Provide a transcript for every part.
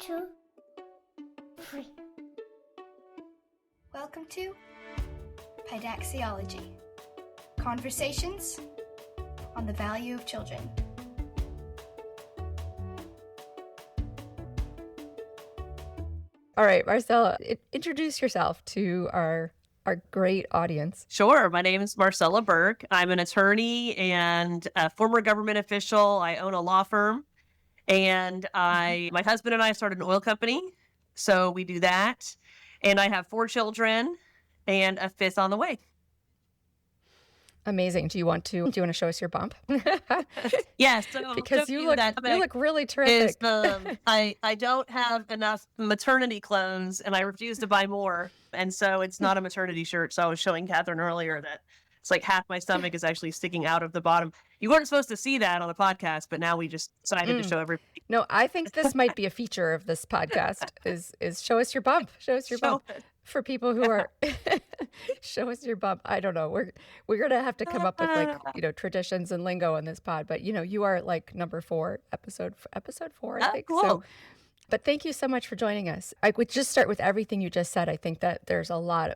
2, 3. Welcome to Paidaxiology. Conversations on the value of children. All right, Marcella, introduce yourself to our great audience. Sure. My name is Marcella Burke. I'm an attorney and a former government official. I own a law firm, and my husband and I started an oil company, so we do that. And I have 4 children and a 5th on the way. Amazing. Do you want to show us your bump? Yes, so because you look really terrific. I don't have enough maternity clothes, and I refuse to buy more, and so it's not a maternity shirt. So I was showing Catherine earlier that it's like half my stomach is actually sticking out of the bottom. You weren't supposed to see that on the podcast, but now we just decided to show everybody. No, I think this might be a feature of this podcast is show us your bump. Show us your bump. For people who are show us your bump. I don't know. We're gonna have to come up with traditions and lingo on this pod. But you are like number 4, episode 4, I think. Cool. So, but thank you so much for joining us. I would just start with everything you just said. I think that there's a lot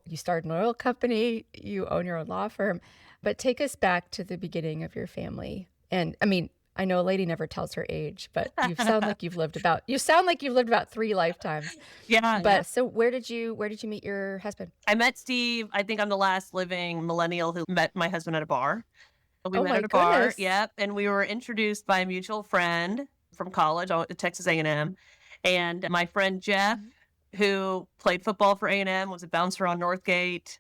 you started an oil company, you own your own law firm, but take us back to the beginning of your family. And I mean, I know a lady never tells her age, but you sound like you've lived about 3 lifetimes. Yeah. But so where did you meet your husband? I met Steve. I think I'm the last living millennial who met my husband at a bar. We met at a bar. Yep. And we were introduced by a mutual friend from college. I went to Texas A&M. And my friend Jeff, who played football for A&M, was a bouncer on Northgate,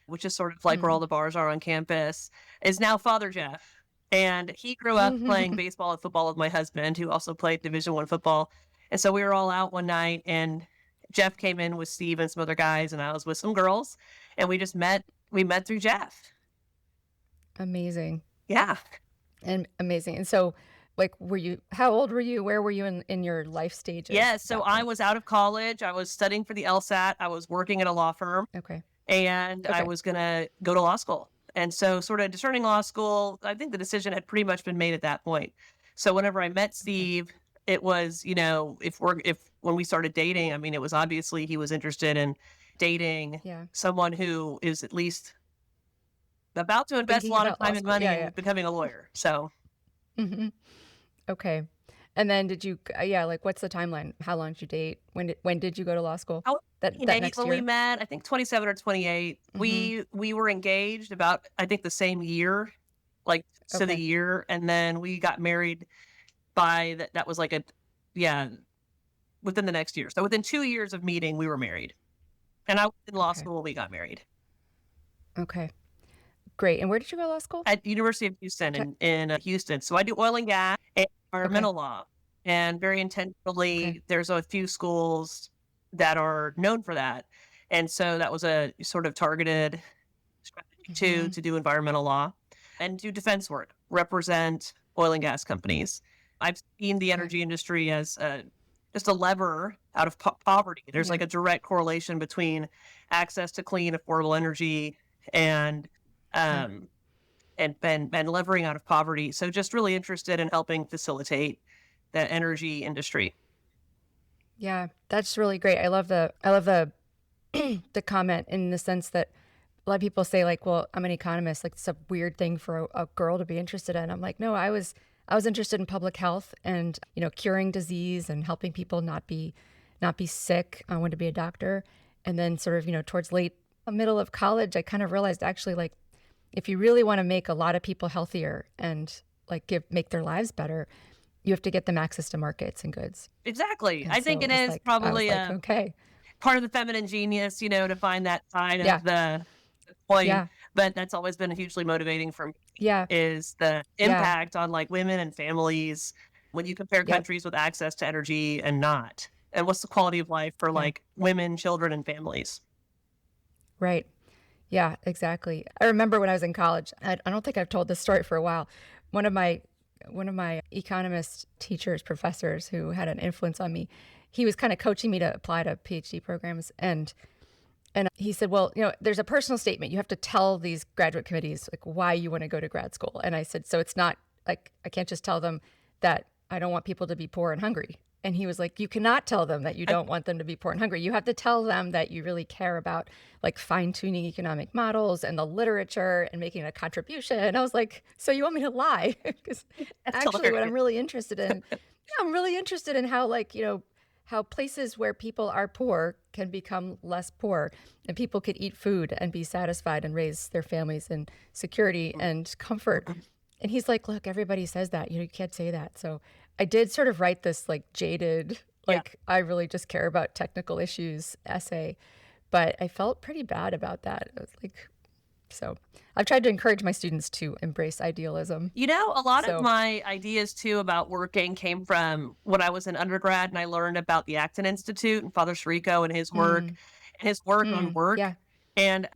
which is sort of like where all the bars are on campus, is now Father Jeff. And he grew up playing baseball and football with my husband, who also played Division I football. And so we were all out one night, and Jeff came in with Steve and some other guys, and I was with some girls, and we just met. We met through Jeff. Amazing. Yeah. And amazing. And so, how old were you? Where were you in your life stages? Yeah, so I was out of college. I was studying for the LSAT. I was working at a law firm. Okay. And I was going to go to law school. And so sort of discerning law school, I think the decision had pretty much been made at that point. So whenever I met Steve, it was, when we started dating, I mean, it was obviously he was interested in dating someone who is at least about to invest a lot of time and money in becoming a lawyer. So. Okay. And then did you, what's the timeline? How long did you date? When did you go to law school? That next year? When we met, I think 27 or 28. We were engaged about, I think, the same year, to the year. And then we got married by, that was within the next year. So within 2 years of meeting, we were married. And I was in law school when we got married. Okay. Great. And where did you go to law school? At University of Houston in Houston. So I do oil and gas and environmental law. And very intentionally, there's a few schools that are known for that. And so that was a sort of targeted strategy to do environmental law and do defense work, represent oil and gas companies. I've seen the energy industry as just a lever out of poverty. There's like a direct correlation between access to clean, affordable energy and levering out of poverty. So just really interested in helping facilitate the energy industry. Yeah, that's really great. I love the the comment in the sense that a lot of people say well, I'm an economist, it's a weird thing for a girl to be interested in. I'm like, no, I was interested in public health and, curing disease and helping people not be sick. I wanted to be a doctor. And then sort of, towards middle of college, I kind of realized actually if you really want to make a lot of people healthier and make their lives better, you have to get them access to markets and goods. Exactly. And I think it is probably part of the feminine genius, to find that side of the coin. Yeah. But that's always been hugely motivating for me. Yeah. Is the impact on women and families when you compare countries with access to energy and not. And what's the quality of life for women, children, and families? Right. Yeah, exactly. I remember when I was in college, I don't think I've told this story for a while. One of my economist teachers, professors who had an influence on me, he was kind of coaching me to apply to PhD programs. And he said, well, there's a personal statement. You have to tell these graduate committees why you want to go to grad school. And I said, so it's not I can't just tell them that I don't want people to be poor and hungry. And he was like, you cannot tell them that you don't want them to be poor and hungry. You have to tell them that you really care about like fine-tuning economic models and the literature and making a contribution. And I was like, so you want me to lie? Because actually what I'm really interested in, I'm really interested in how like, how places where people are poor can become less poor and people could eat food and be satisfied and raise their families in security and comfort. And he's like, look, everybody says that, you can't say that. So I did sort of write this like jaded, like I really just care about technical issues essay, but I felt pretty bad about that. I was like, so I've tried to encourage my students to embrace idealism. A lot of my ideas too about working came from when I was an undergrad and I learned about the Acton Institute and Father Sirico and his work on work. Yeah. And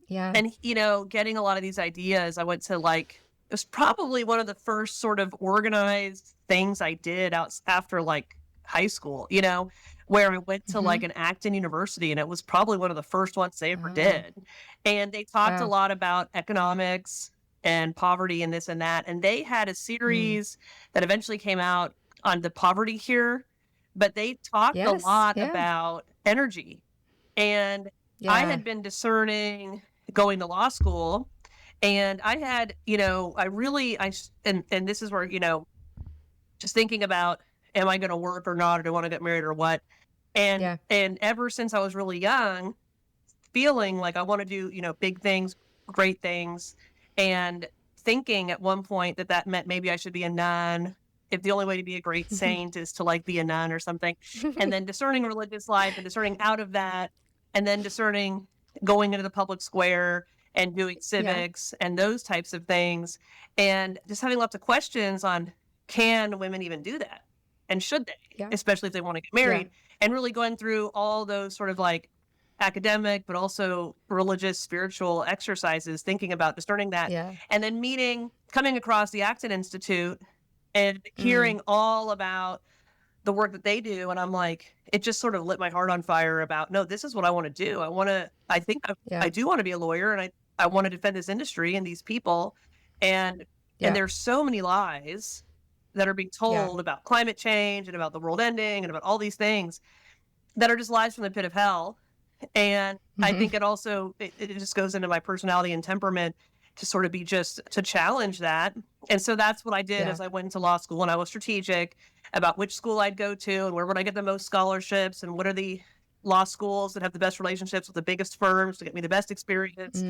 getting a lot of these ideas, I went to like, it was probably one of the first sort of organized things I did after like high school, where I went to like an Acton University, and it was probably one of the first ones they ever did. And they talked a lot about economics and poverty and this and that. And they had a series that eventually came out on the poverty here, but they talked a lot about energy. And I had been discerning going to law school, and I had, and this is where, just thinking about, am I going to work or not, or do I want to get married or what? And ever since I was really young, feeling like I want to do, big things, great things, and thinking at one point that meant maybe I should be a nun, if the only way to be a great saint is to like be a nun or something, and then discerning religious life and discerning out of that, and then discerning going into the public square and doing civics and those types of things, and just having lots of questions on, can women even do that? And should they, especially if they want to get married, and really going through all those sort of like academic, but also religious, spiritual exercises, thinking about discerning that, and then coming across the Acton Institute and hearing all about the work that they do. And I'm like, it just sort of lit my heart on fire about, no, this is what I want to do. I do want to be a lawyer, and I want to defend this industry and these people. And there's so many lies that are being told about climate change and about the world ending and about all these things that are just lies from the pit of hell. And I think it also, it just goes into my personality and temperament to sort of be just to challenge that. And so that's what I did as I went into law school, and I was strategic about which school I'd go to and where would I get the most scholarships and what are the law schools that have the best relationships with the biggest firms to get me the best experience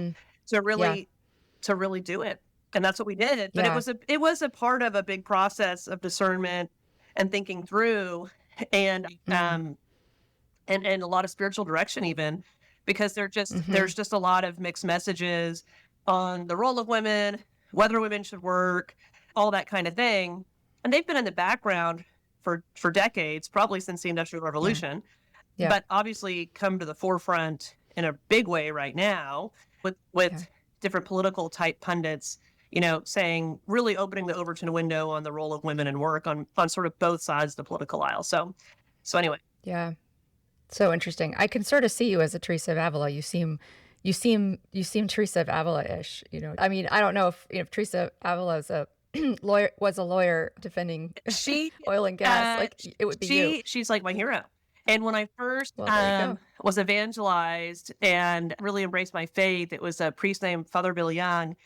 to really do it. And that's what we did. But it was a part of a big process of discernment and thinking through and a lot of spiritual direction even, because there's just a lot of mixed messages on the role of women, whether women should work, all that kind of thing. And they've been in the background for decades, probably since the Industrial Revolution, but obviously come to the forefront in a big way right now with different political type pundits, saying, really opening the Overton window on the role of women in work on sort of both sides of the political aisle. So anyway. Yeah. So interesting. I can sort of see you as a Teresa of Avila. You seem Teresa of Avila-ish, I mean, I don't know if Teresa of Avila is was a lawyer defending oil and gas, like it would be you. She's like my hero. And when I first was evangelized and really embraced my faith, it was a priest named Father Bill Young,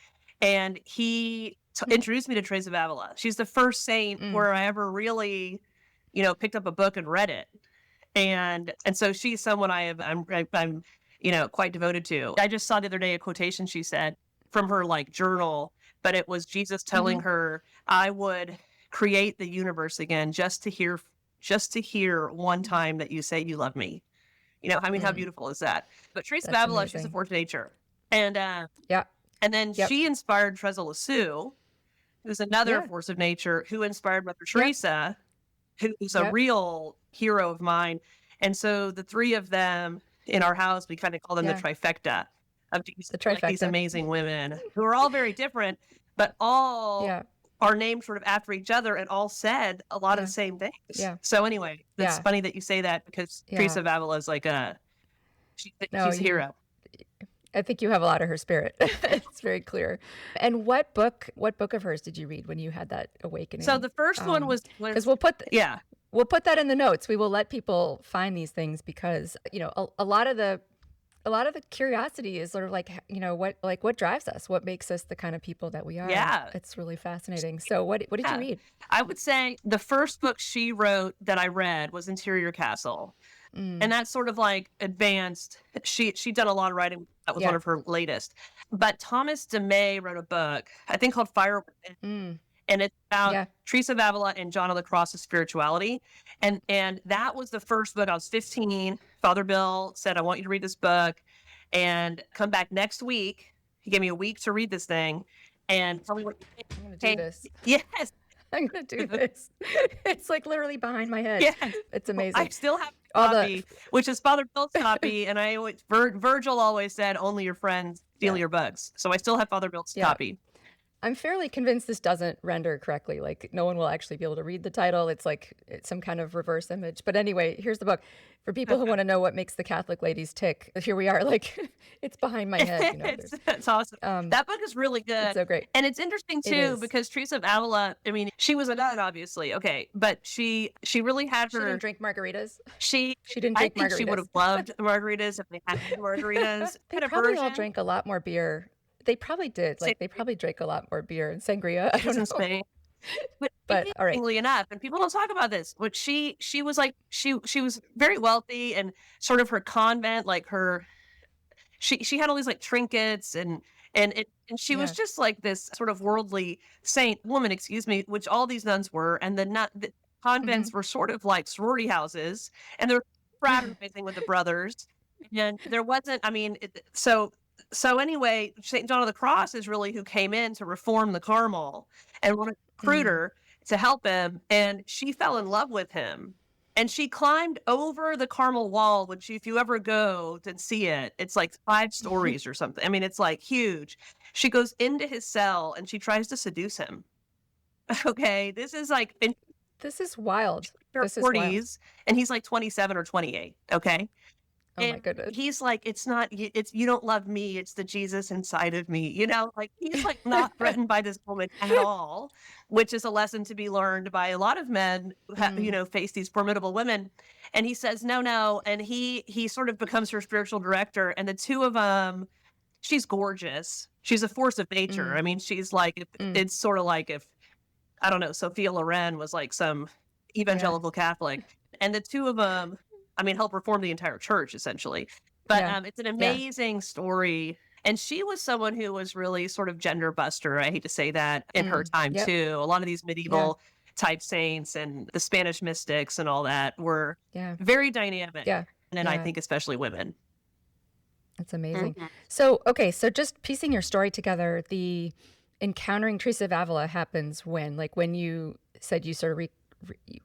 and he introduced me to Teresa of Avila. She's the first saint where I ever really, picked up a book and read it. And so she's someone I'm quite devoted to. I just saw the other day a quotation she said from her like journal, but it was Jesus telling her, I would create the universe again just to hear one time that you say you love me. How beautiful is that? But Teresa of Avila, she's a force of nature. And and then she inspired Trezor Lisieux, who's another force of nature, who inspired Mother Teresa, who's a real hero of mine. And so the three of them in our house, we kind of call them the trifecta of these amazing women who are all very different, but all are named sort of after each other and all said a lot of the same things. Yeah. So anyway, it's funny that you say that, because Teresa of Avila is like she's a hero. I think you have a lot of her spirit. It's very clear. And what book of hers did you read when you had that awakening? So the first one was because we'll put We'll put that in the notes. We will let people find these things because, a lot of the curiosity is sort of like, what drives us, what makes us the kind of people that we are. Yeah. It's really fascinating. So what did you read? I would say the first book she wrote that I read was Interior Castle. And that's sort of like advanced. She'd done a lot of writing. That was one of her latest. But Thomas DeMay wrote a book, I think called Fire Within. And it's about Teresa of Avila and John of the Cross's spirituality. And that was the first book. I was 15. Father Bill said, I want you to read this book and come back next week. He gave me a week to read this thing and tell me what you think. I'm going to do this. Yes. I'm going to do this. It's like literally behind my head. Yes. It's amazing. I still have a copy, which is Father Bill's copy. And Virgil always said, only your friends steal your books. So I still have Father Bill's copy. I'm fairly convinced this doesn't render correctly. Like no one will actually be able to read the title. It's like some kind of reverse image. But anyway, here's the book. For people who want to know what makes the Catholic ladies tick, here we are. Like it's behind my head. It's awesome. That book is really good. It's so great. And it's interesting too, because Teresa of Avila, I mean, she was a nun, obviously. Okay. But she really had her. She didn't drink margaritas. She didn't drink margaritas. She would have loved margaritas if they had margaritas. They probably all drank a lot more beer. They probably did. Like they probably drank a lot more beer and sangria. I don't know. Spain. But all right. Interestingly enough, and people don't talk about this, but she was like she was very wealthy, and sort of her convent, like she had all these like trinkets and she was just like this sort of worldly woman, which all these nuns were, and the convents were sort of like sorority houses, and they're fraternizing with the brothers, and there wasn't. I mean, So anyway, St. John of the Cross is really who came in to reform the Carmel and wanted to recruit her to help him. And she fell in love with him. And she climbed over the Carmel wall, which if you ever go to see it, it's like 5 stories or something. I mean, it's like huge. She goes into his cell and she tries to seduce him. Okay, this is like this is wild. This is 40s, wild. And he's like 27 or 28. Okay. Oh my goodness. He's like, you don't love me. It's the Jesus inside of me. Like he's like not threatened by this woman at all, which is a lesson to be learned by a lot of men who, face these formidable women. And he says, no. And he sort of becomes her spiritual director. And the two of them, she's gorgeous. She's a force of nature. I mean, she's like, it's sort of like if, I don't know, Sophia Loren was like some evangelical Catholic. And the two of them, help reform the entire church, essentially. But it's an amazing story. And she was someone who was really sort of gender buster. I hate to say that in her time, too. A lot of these medieval type saints and the Spanish mystics and all that were very dynamic. Yeah. And I think especially women. That's amazing. So just piecing your story together, the encountering Teresa of Avila happens when? Like when you said you sort of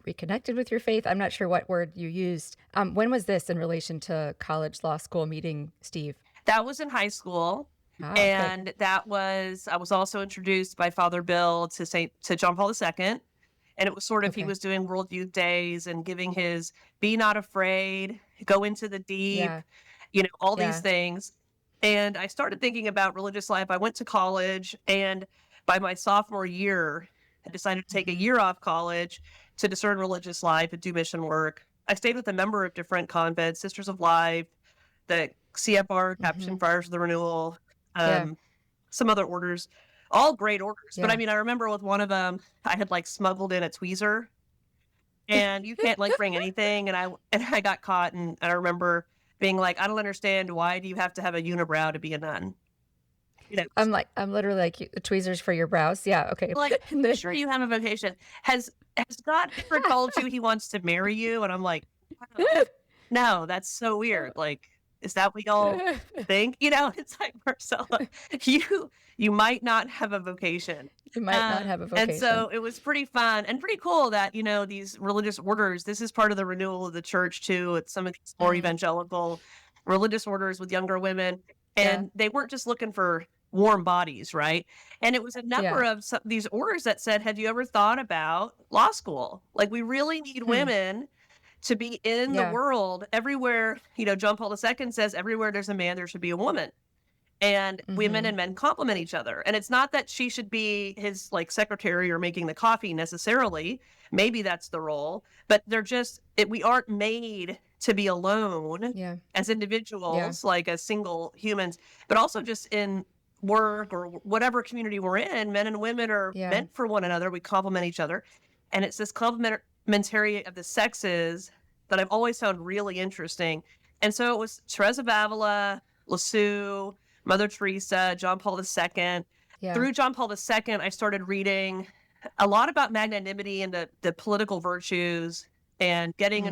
reconnected with your faith? I'm not sure what word you used. When was this in relation to college, law school, meeting Steve? That was in high school. And that was, I was also introduced by Father Bill to John Paul II. And it was sort of, he was doing World Youth Days and giving his be not afraid, go into the deep, all these things. And I started thinking about religious life. I went to college, and by my sophomore year, I decided to take a year off college to discern religious life and do mission work. I stayed with a number of different convents, Sisters of Life, the CFR, Capuchin Friars of the Renewal, some other orders, all great orders. But I remember with one of them, I had like smuggled in a tweezer, and you can't like bring anything. And I got caught, and I remember being like, I don't understand. Why do you have to have a unibrow to be a nun? I'm literally like, tweezers for your brows. Yeah. Okay. Like, sure, you have a vocation. Has God ever told you he wants to marry you? And I'm like, no, that's so weird. Like, is that what y'all think? It's like, Marcella, you might not have a vocation. You might not have a vocation. And so it was pretty fun and pretty cool that, these religious orders, this is part of the renewal of the church too. It's some of these more evangelical religious orders with younger women. And they weren't just looking for warm bodies, right? And it was a number of these orders that said, have you ever thought about law school? Like, we really need women to be in the world everywhere. John Paul II says, everywhere there's a man, there should be a woman. and women and men complement each other. And it's not that she should be his like secretary or making the coffee necessarily. Maybe that's the role, but we aren't made to be alone as individuals, like as single humans, but also just in work or whatever community we're in, men and women are meant for one another. We complement each other. And it's this complementarity of the sexes that I've always found really interesting. And so it was Teresa of Avila, Lisieux, Mother Teresa, John Paul II. Through John Paul II, I started reading a lot about magnanimity and the political virtues and getting,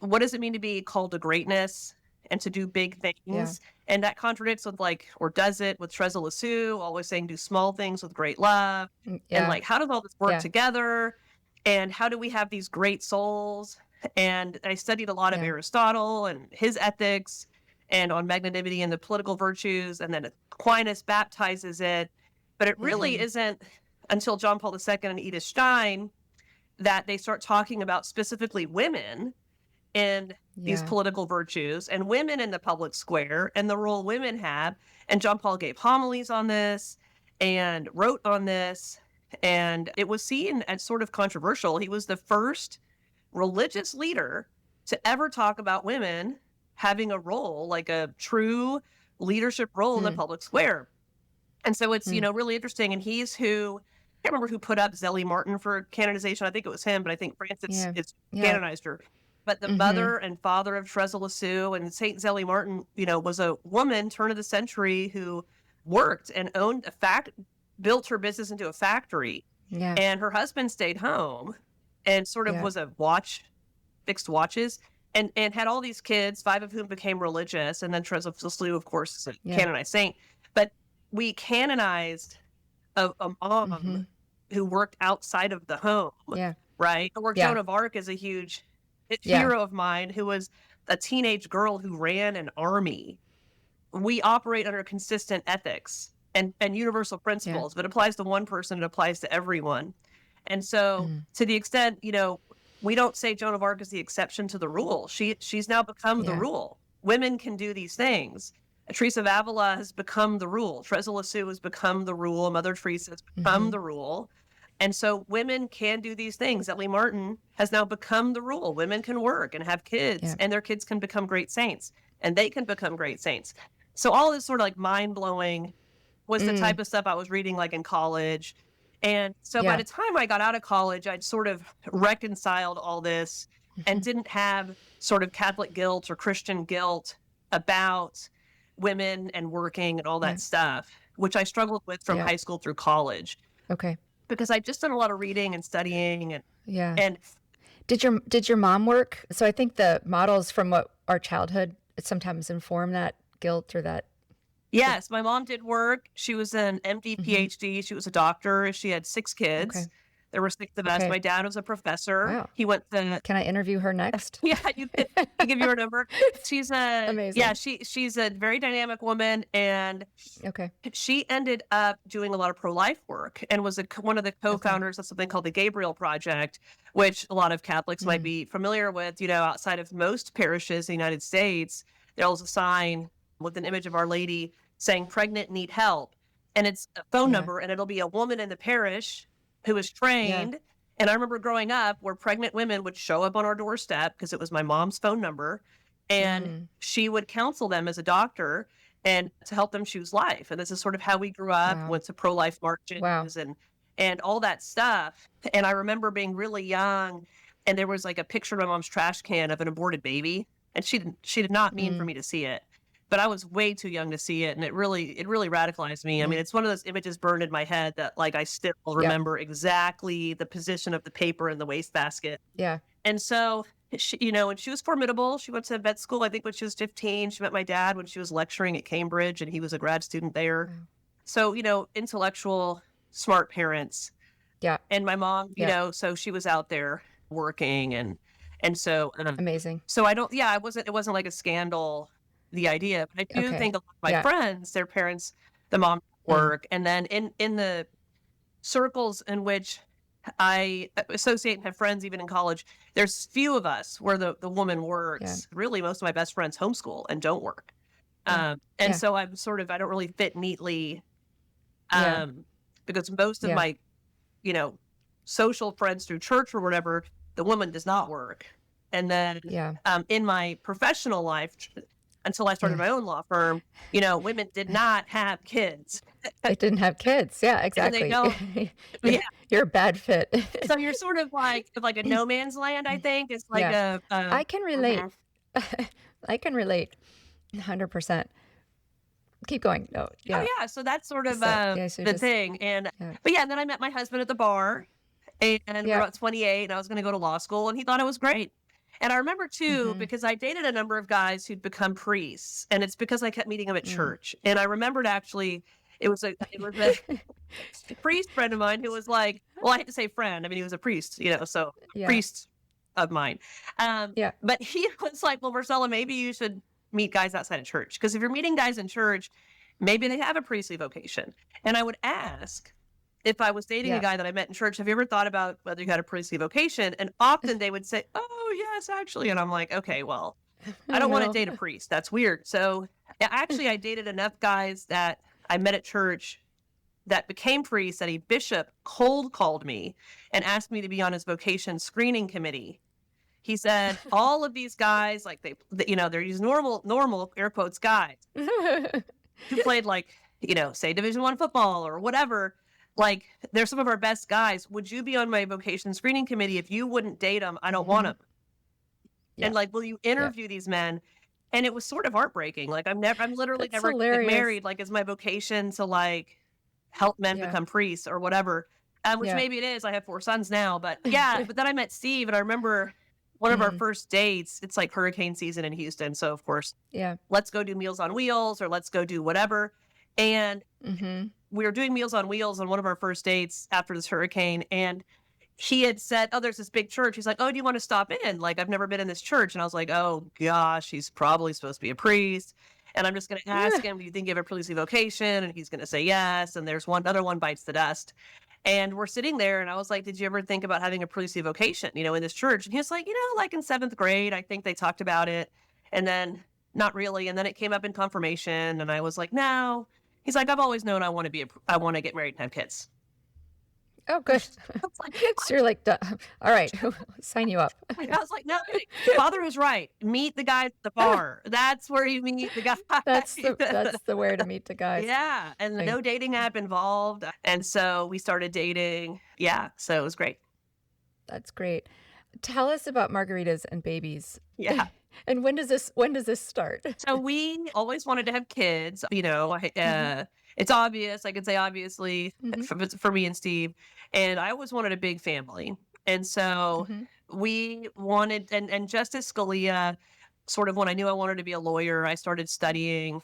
what does it mean to be called to greatness and to do big things? And that contradicts with or does it with Teresa Lisieux, always saying do small things with great love. And how does all this work together? And how do we have these great souls? And I studied a lot of Aristotle and his ethics and on magnanimity and the political virtues. And then Aquinas baptizes it. But it really isn't until John Paul II and Edith Stein that they start talking about specifically women in these political virtues and women in the public square and the role women have. And John Paul gave homilies on this and wrote on this. And it was seen as sort of controversial. He was the first religious leader to ever talk about women having a role, like a true leadership role in the public square. And so it's, really interesting. And he's who, I can't remember who put up Zélie Martin for canonization. I think it was him, but I think Francis is canonized her. But the mother and father of Teresa Lisieux and Saint Zélie Martin, was a woman, turn of the century, who worked and owned built her business into a factory. And her husband stayed home and sort of was fixed watches and had all these kids, 5 of whom became religious. And then Teresa Lisieux, of course, is a canonized saint. But we canonized a mom who worked outside of the home, right? Or Joan of Arc is a huge hero of mine who was a teenage girl who ran an army. We operate under consistent ethics and universal principles. If it applies to one person, it applies to everyone. And so to the extent, we don't say Joan of Arc is the exception to the rule. She's now become the rule. Women can do these things. Teresa of Avila has become the rule. Teresa Lisieux has become the rule. Mother Teresa has become the rule. And so women can do these things. Zélie Martin has now become the rule. Women can work and have kids, and their kids can become great saints, and they can become great saints. So all this sort of mind-blowing was the type of stuff I was reading in college. And so by the time I got out of college, I'd sort of reconciled all this and didn't have sort of Catholic guilt or Christian guilt about women and working and all that stuff, which I struggled with from high school through college. Okay. Because I'd just done a lot of reading and studying and and did your mom work? So I think the models from what our childhood sometimes inform that guilt or that. Yes, my mom did work. She was an MD, PhD. She was a doctor. She had 6 kids. Okay. There were 6 of us. My dad was a professor. Wow. He went to. Can I interview her next? You can. I'll give you her number. She's amazing. Yeah, she's a very dynamic woman, and she ended up doing a lot of pro-life work and was one of the co-founders of something called the Gabriel Project, which a lot of Catholics might be familiar with. Outside of most parishes in the United States, there's a sign with an image of Our Lady saying "pregnant, need help," and it's a phone number, and it'll be a woman in the parish who is trained. And I remember growing up where pregnant women would show up on our doorstep because it was my mom's phone number, and she would counsel them as a doctor and to help them choose life. And this is sort of how we grew up, went to pro-life marches and all that stuff. And I remember being really young, and there was a picture of my mom's trash can of an aborted baby, and she did not mean for me to see it. But I was way too young to see it, and it really radicalized me. I mean, it's one of those images burned in my head that I still remember exactly the position of the paper in the wastebasket. Yeah. And so she, and she was formidable. She went to vet school, I think, when she was 15. She met my dad when she was lecturing at Cambridge, and he was a grad student there. Wow. So, intellectual, smart parents. Yeah. And my mom, so she was out there working, and so amazing. So it wasn't like a scandal, the idea, but I do think a lot of my friends, their parents, the mom work. And then in the circles in which I associate and have friends, even in college, there's few of us where the woman works. Really, most of my best friends homeschool and don't work. And so I don't really fit neatly because most of my, social friends through church or whatever, the woman does not work. And then in my professional life, until I started my own law firm, women did not have kids. They didn't have kids. Yeah, exactly. They don't. You're a bad fit. So you're sort of like a no man's land, I think. It's like I can relate. I can relate 100%. Keep going. Oh, yeah. Oh, yeah. So that's sort of the thing. And but and then I met my husband at the bar, and we were about 28, and I was going to go to law school, and he thought it was great. And I remember too, because I dated a number of guys who'd become priests, and it's because I kept meeting them at church. And I remembered actually, it was a priest friend of mine who was like, well, I hate to say friend. I mean, he was a priest, so priest of mine. But he was like, well, Marcella, maybe you should meet guys outside of church. Because if you're meeting guys in church, maybe they have a priestly vocation. And I would ask, if I was dating a guy that I met in church, have you ever thought about whether you had a priestly vocation? And often they would say, oh, yes, actually. And I'm like, okay, well, I don't want to date a priest. That's weird. So actually, I dated enough guys that I met at church that became priests that a bishop cold called me and asked me to be on his vocation screening committee. He said, all of these guys, like they're these normal air quotes guys who played say Division I football or whatever. Like, they're some of our best guys. Would you be on my vocation screening committee? If you wouldn't date them, I don't want them. And will you interview these men? And it was sort of heartbreaking. Like, I'm literally never get married. Like, is my vocation to help men become priests or whatever? Which maybe it is. I have 4 sons now, but but then I met Steve, and I remember one of our first dates. It's like hurricane season in Houston, so of course, let's go do Meals on Wheels or let's go do whatever. And we were doing Meals on Wheels on one of our first dates after this hurricane. And he had said, oh, there's this big church. He's like, oh, do you want to stop in? Like, I've never been in this church. And I was like, oh, gosh, he's probably supposed to be a priest. And I'm just going to ask him, do you think you have a priestly vocation? And he's going to say yes. And there's another one bites the dust. And we're sitting there. And I was like, did you ever think about having a priestly vocation, in this church? And he was like, like in 7th grade, I think they talked about it. And then not really. And then it came up in confirmation. And I was like, no. He's like, I've always known I want to get married and have kids. Oh, good. So you're like, duh. All right, sign you up. I was like, no, Father was right. Meet the guys at the bar. That's where you meet the guys. That's the where to meet the guys. Yeah, and no dating app involved. And so we started dating. Yeah, so it was great. That's great. Tell us about margaritas and babies. Yeah. And when does this start? So we always wanted to have kids. It's obvious. I could say obviously for me and Steve. And I always wanted a big family. And so we wanted, and Justice Scalia, sort of when I knew I wanted to be a lawyer, I started studying,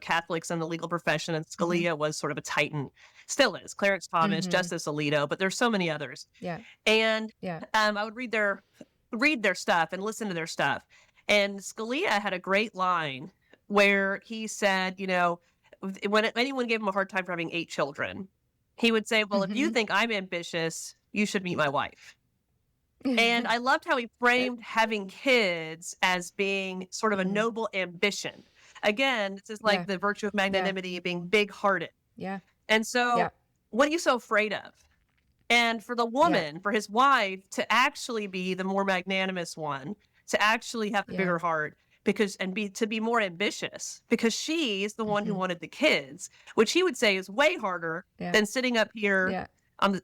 Catholics in the legal profession. And Scalia was sort of a titan, still is. Clarence Thomas, Justice Alito, but there's so many others. Yeah. And I would read their stuff and listen to their stuff. And Scalia had a great line where he said, when anyone gave him a hard time for having 8 children, he would say, well, if you think I'm ambitious, you should meet my wife. And I loved how he framed having kids as being sort of a noble ambition. Again, this is like the virtue of magnanimity, being big-hearted. Yeah. And so what are you so afraid of? And for the woman, for his wife, to actually be the more magnanimous one, to actually have the bigger heart, to be more ambitious, because she's the one who wanted the kids, which he would say is way harder than sitting up here on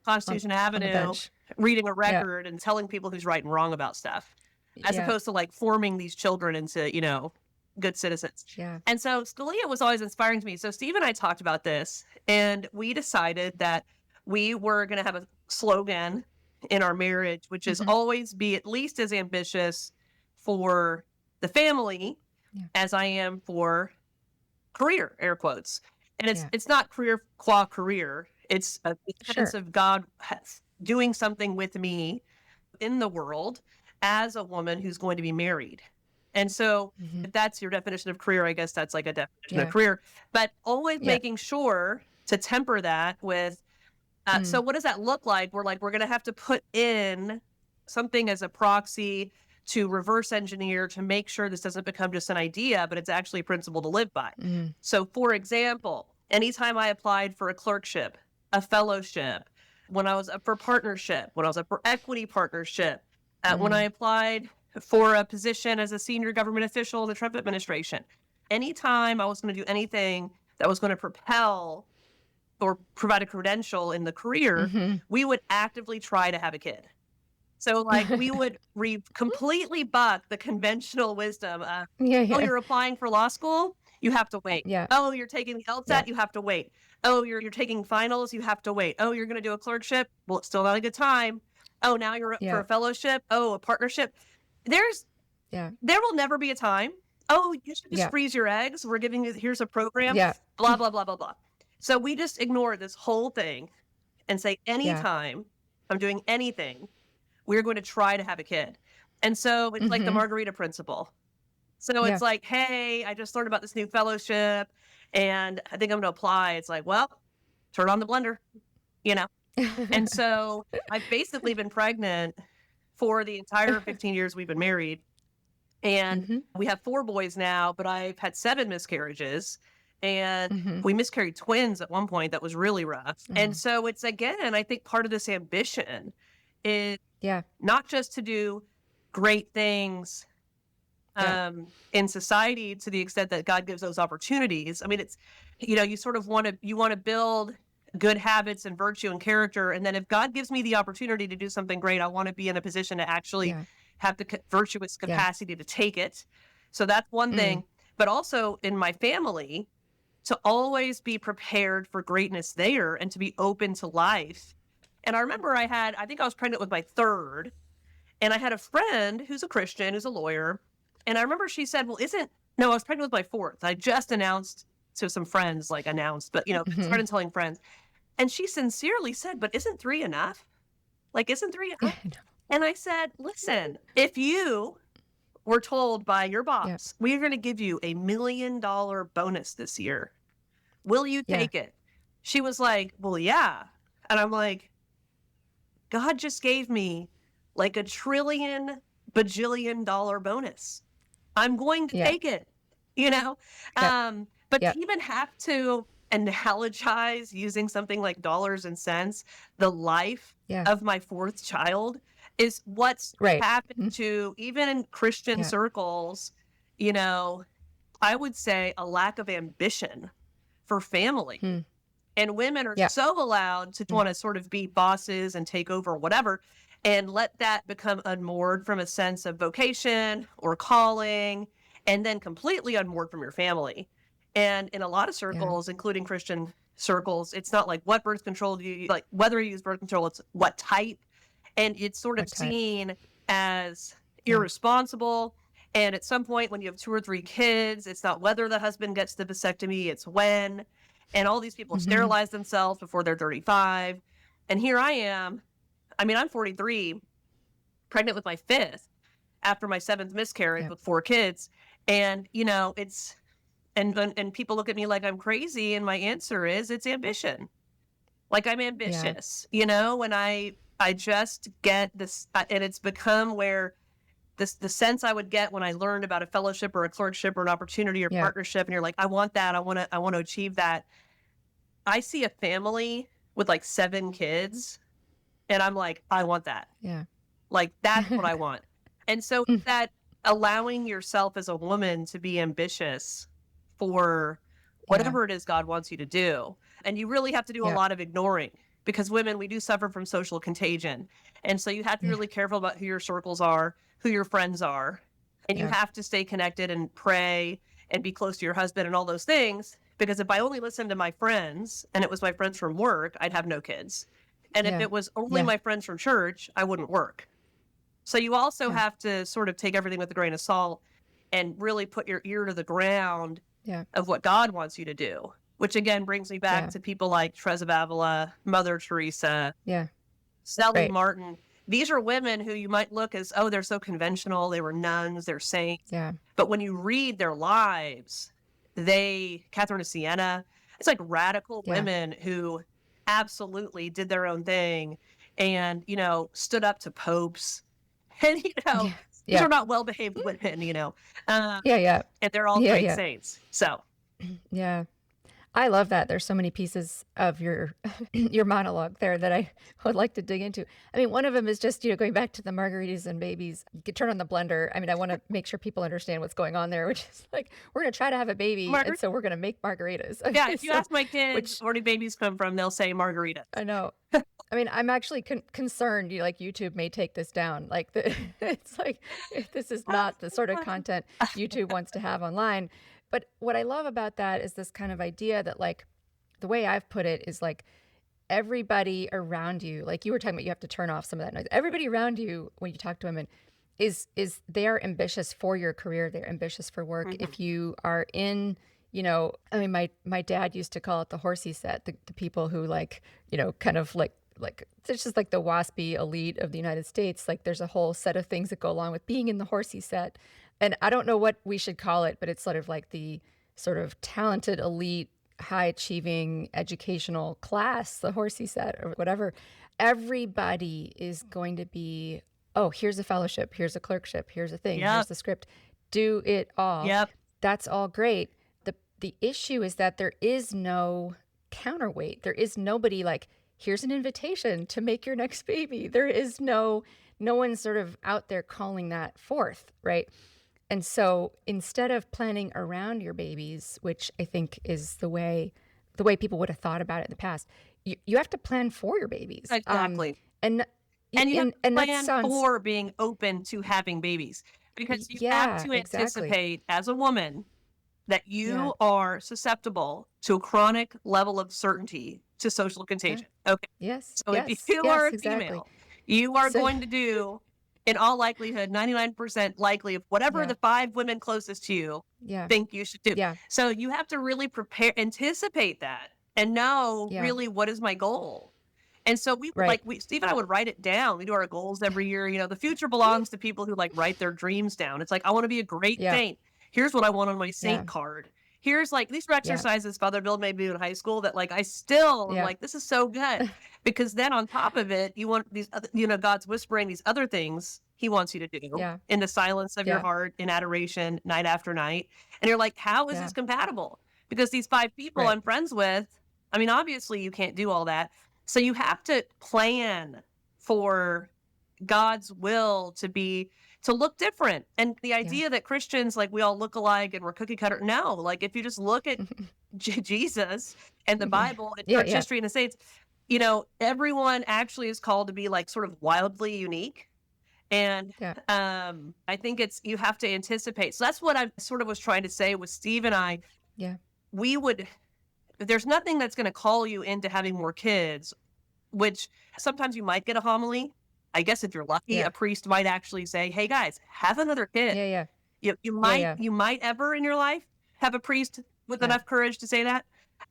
Constitution Avenue, reading a record and telling people who's right and wrong about stuff, as opposed to forming these children into, good citizens. Yeah. And so Scalia was always inspiring to me. So Steve and I talked about this, and we decided that we were going to have a slogan in our marriage, which is always be at least as ambitious for the family as I am for career, air quotes. And it's not career qua career. It's a sense of God doing something with me in the world as a woman who's going to be married. And so if that's your definition of career, I guess that's like a definition of career, but always making sure to temper that with, so what does that look like? We're going to have to put in something as a proxy to reverse engineer to make sure this doesn't become just an idea, but it's actually a principle to live by. So for example, anytime I applied for a clerkship, a fellowship, when I was up for partnership, when I was up for equity partnership, when I applied for a position as a senior government official in the Trump administration, anytime I was going to do anything that was going to propel or provide a credential in the career, we would actively try to have a kid. So like we would completely buck the conventional wisdom of, oh, you're applying for law school, you have to wait. Oh, you're taking the LSAT, you have to wait. Oh, you're taking finals, you have to wait. Oh, you're going to do a clerkship. Well, it's still not a good time. Oh, now you're up for a fellowship. Oh, a partnership. There will never be a time. Oh, you should just freeze your eggs. We're giving you, here's a program. Blah, blah, blah, blah, blah. So we just ignore this whole thing and say, anytime I'm doing anything, we're going to try to have a kid. And so it's like the margarita principle. So it's like, hey, I just learned about this new fellowship and I think I'm going to apply. It's like, well, turn on the blender, you know? And so I've basically been pregnant for the entire 15 years we've been married. And we have 4 boys now, but I've had 7 miscarriages. And we miscarried twins at one point. That was really rough. And so it's, again, I think part of this ambition is not just to do great things in society to the extent that God gives those opportunities. I mean, it's, you know, you sort of want to build good habits and virtue and character. And then if God gives me the opportunity to do something great, I want to be in a position to actually have the virtuous capacity to take it. So that's one thing. But also in my family, to always be prepared for greatness there and to be open to life. And I remember I think I was pregnant with my 3rd, and I had a friend who's a Christian, who's a lawyer. And I remember she said, I was pregnant with my 4th. I just announced to some friends, but, you know, started telling friends. And she sincerely said, but isn't 3 enough? Like, isn't 3 enough? And I said, listen, if you were told by your boss, we're going to give you $1 million bonus this year, will you take it? She was like, well, yeah. And I'm like, God just gave me like $1 trillion bajillion dollar bonus. I'm going to take it, you know? But to even have to analogize using something like dollars and cents, the life of my 4th child is what's happened to, even in Christian circles, you know, I would say a lack of ambition for family. And women are so allowed to want to sort of be bosses and take over whatever, and let that become unmoored from a sense of vocation or calling, and then completely unmoored from your family. And in a lot of circles, including Christian circles, it's not like what birth control do you like, whether you use birth control, it's what type. And it's sort of seen as irresponsible. And at some point when you have 2 or 3 kids, it's not whether the husband gets the vasectomy, it's when. And all these people sterilize themselves before they're 35. And here I am. I mean, I'm 43, pregnant with my 5th after my 7th miscarriage with 4 kids. And, you know, it's, and people look at me like I'm crazy. And my answer is it's ambition. Like, I'm ambitious, you know, and I just get this, and it's become where the sense I would get when I learned about a fellowship or a clerkship or an opportunity or partnership, and you're like, I want that. I want to achieve that. I see a family with like 7 kids, and I'm like, I want that. Like, that's what I want. And so that allowing yourself as a woman to be ambitious for whatever it is God wants you to do. And you really have to do a lot of ignoring, because women, we do suffer from social contagion. And so you have to be really careful about who your circles are, who your friends are. And you have to stay connected and pray and be close to your husband and all those things. Because if I only listened to my friends and it was my friends from work, I'd have no kids. And if it was only my friends from church, I wouldn't work. So you also have to sort of take everything with a grain of salt and really put your ear to the ground of what God wants you to do. Which again brings me back to people like Teresa of Avila, Mother Teresa, Sally Martin. These are women who you might look as, oh, they're so conventional. They were nuns, they're saints. But when you read their lives, Catherine of Siena, it's like radical women who absolutely did their own thing and, you know, stood up to popes and, you know, These are not well-behaved women, Yeah. and they're all great saints. So, Yeah. I love that. There's so many pieces of your your monologue there that I would like to dig into. I mean, one of them is just, going back to the margaritas and babies. You could turn on the blender. I mean, I want to make sure people understand what's going on there, which is like, we're going to try to have a baby, and so we're going to make margaritas. Okay, yeah, if you ask my kids where do babies come from, they'll say margarita. I know. I mean, I'm actually concerned, YouTube may take this down. Like, it's like, this is not the sort of content YouTube wants to have online. But what I love about that is this kind of idea that, like, the way I've put it is like everybody around you, like you were talking about, you have to turn off some of that noise. Everybody around you, when you talk to women, is they are ambitious for your career. They're ambitious for work. Mm-hmm. If you are in, I mean, my dad used to call it the horsey set, the people who kind of like it's just like the waspy elite of the United States. Like, there's a whole set of things that go along with being in the horsey set. And I don't know what we should call it, but it's sort of like the sort of talented, elite, high-achieving educational class, the horsey set or whatever. Everybody is going to be, here's a fellowship, here's a clerkship, here's a thing, here's the script. Do it all. Yep. That's all great. The issue is that there is no counterweight. There is nobody like, here's an invitation to make your next baby. There is no one's sort of out there calling that forth, right? And so instead of planning around your babies, which I think is the way people would have thought about it in the past, you have to plan for your babies. Exactly. And you have to plan that for being open to having babies, because you have to anticipate as a woman that you are susceptible to a chronic level of certainty to social contagion. Okay. Yes. So if you are a female, you are going to do, in all likelihood, 99% likely of whatever the 5 women closest to you think you should do. Yeah. So you have to really anticipate that and know really what is my goal. And so Steve and I would write it down. We do our goals every year. The future belongs to people who write their dreams down. It's like, I want to be a great saint. Here's what I want on my saint card. Here's these are exercises Father Bill made me do in high school that I still am this is so good, because then on top of it, you want these other, God's whispering these other things he wants you to do in the silence of your heart, in adoration, night after night. And you're like, how is this compatible? Because these 5 people I'm friends with, I mean, obviously you can't do all that. So you have to plan for God's will to look different. And the idea that Christians, we all look alike and we're cookie cutter. No, if you just look at Jesus and the Bible and church history and the saints, everyone actually is called to be sort of wildly unique. And I think you have to anticipate. So that's what I sort of was trying to say with Steve and I. Yeah. There's nothing that's going to call you into having more kids, which sometimes you might get a homily. I guess if you're lucky, a priest might actually say, "Hey guys, have another kid." Yeah. You might ever in your life have a priest with enough courage to say that.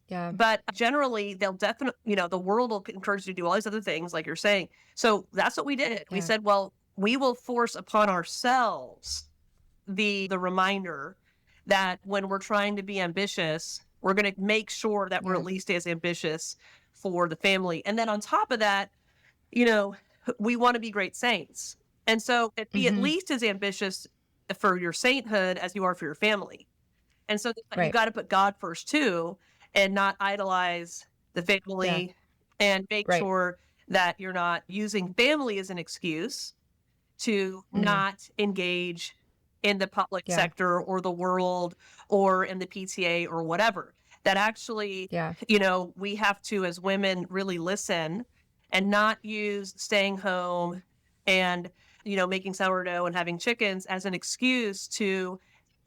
Yeah. But generally, they'll definitely, the world will encourage you to do all these other things, like you're saying. So that's what we did. Yeah. We said, well, we will force upon ourselves the reminder that when we're trying to be ambitious, we're going to make sure that we're at least as ambitious for the family. And then on top of that, we want to be great saints. And so be at least as ambitious for your sainthood as you are for your family. And so you got to put God first too, and not idolize the family, and make sure that you're not using family as an excuse to not engage in the public sector or the world or in the PTA or whatever. That actually, we have to, as women, really listen and not use staying home and, making sourdough and having chickens as an excuse to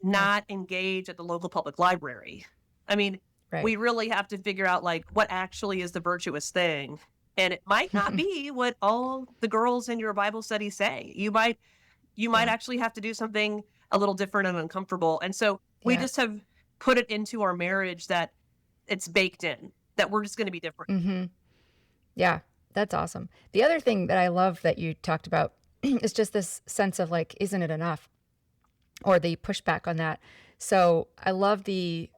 not engage at the local public library. I mean, we really have to figure out what actually is the virtuous thing. And it might not be what all the girls in your Bible study say. You might actually have to do something a little different and uncomfortable. And so we just have put it into our marriage that it's baked in, that we're just going to be different. Mm-hmm. Yeah, that's awesome. The other thing that I love that you talked about is just this sense of isn't it enough? Or the pushback on that. So I love the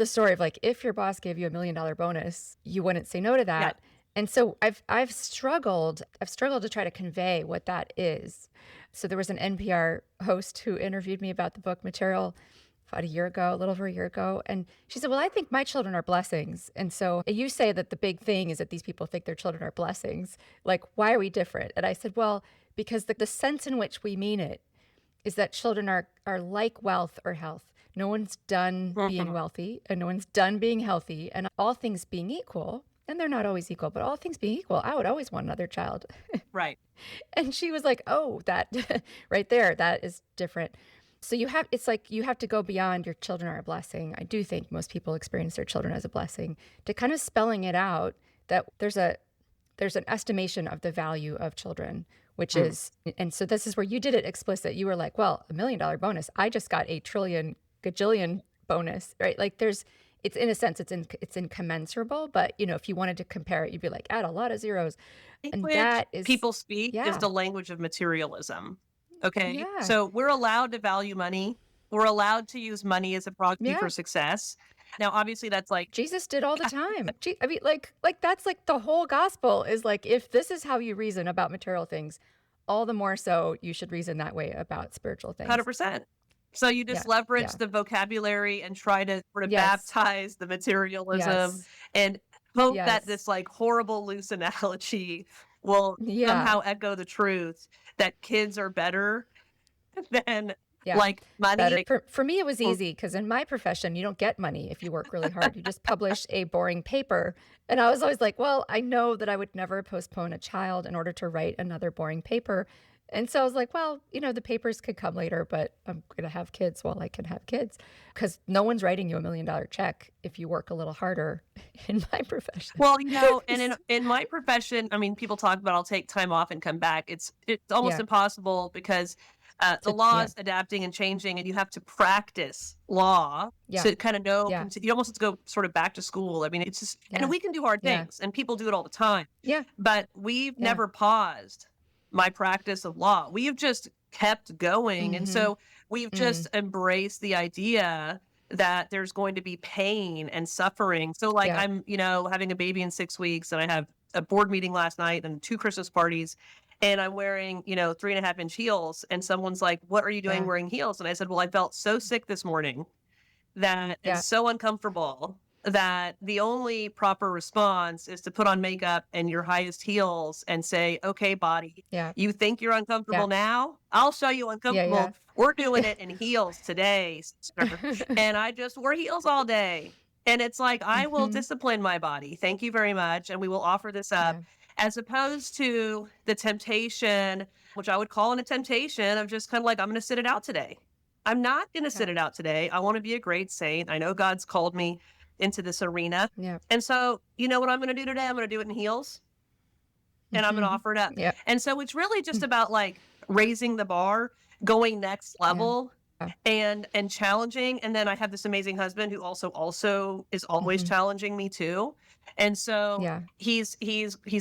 story of if your boss gave you $1 million bonus, you wouldn't say no to that. Yeah. And so I've struggled to try to convey what that is. So there was an NPR host who interviewed me about the book material about a year ago, a little over a year ago. And she said, well, I think my children are blessings. And so you say that the big thing is that these people think their children are blessings. Like, why are we different? And I said, well, because the sense in which we mean it is that children are like wealth or health. No one's done being wealthy and no one's done being healthy. And all things being equal, and they're not always equal, but all things being equal, I would always want another child. Right. And she was like, oh, that right there, that is different. So it's like you have to go beyond your children are a blessing. I do think most people experience their children as a blessing, to kind of spelling it out that there's an estimation of the value of children, which is, and so this is where you did it explicit. You were like, well, $1 million bonus. I just got a trillion gajillion bonus, right? Like it's in a sense, it's incommensurable, but if you wanted to compare it, you'd be like, add a lot of zeros. And that is people speak is the language of materialism. Okay. Yeah. So we're allowed to value money. We're allowed to use money as a proxy for success. Now, obviously that's like Jesus did all the time. I mean, like that's like the whole gospel is like, if this is how you reason about material things, all the more so you should reason that way about spiritual things. 100%. So you just leverage the vocabulary and try to sort of baptize the materialism and hope that this like horrible loose analogy will somehow echo the truth that kids are better than like money. For me, it was easy because in my profession, you don't get money if you work really hard. You just publish a boring paper. And I was always like, well, I know that I would never postpone a child in order to write another boring paper. And so I was like, well, the papers could come later, but I'm going to have kids while I can have kids, because no one's writing you $1 million check if you work a little harder in my profession. Well, and in my profession, I mean, people talk about I'll take time off and come back. It's almost impossible because the law is adapting and changing, and you have to practice law to kind of know. You almost have to go sort of back to school. I mean, it's just, and we can do hard things, and people do it all the time. Yeah. But we've never paused my practice of law. We've just kept going. And so we've just embraced the idea that there's going to be pain and suffering. So like I'm, having a baby in 6 weeks, and I have a board meeting last night and 2 Christmas parties, and I'm wearing, 3.5-inch heels. And someone's like, what are you doing wearing heels? And I said, well, I felt so sick this morning that it's so uncomfortable that the only proper response is to put on makeup and your highest heels and say, okay, body, you think you're uncomfortable now? I'll show you uncomfortable. We're doing it in heels today, sister. And I just wear heels all day. And it's like, I will discipline my body. Thank you very much. And we will offer this up, as opposed to the temptation, which I would call a temptation of just kind of like, I'm going to sit it out today. I'm not going to sit it out today. I want to be a great saint. I know God's called me into this arena. Yeah. And so, you know what I'm going to do today? I'm going to do it in heels, and I'm going to offer it up. Yeah. And so it's really just about like raising the bar, going next level and challenging. And then I have this amazing husband who also is always challenging me too. And so he's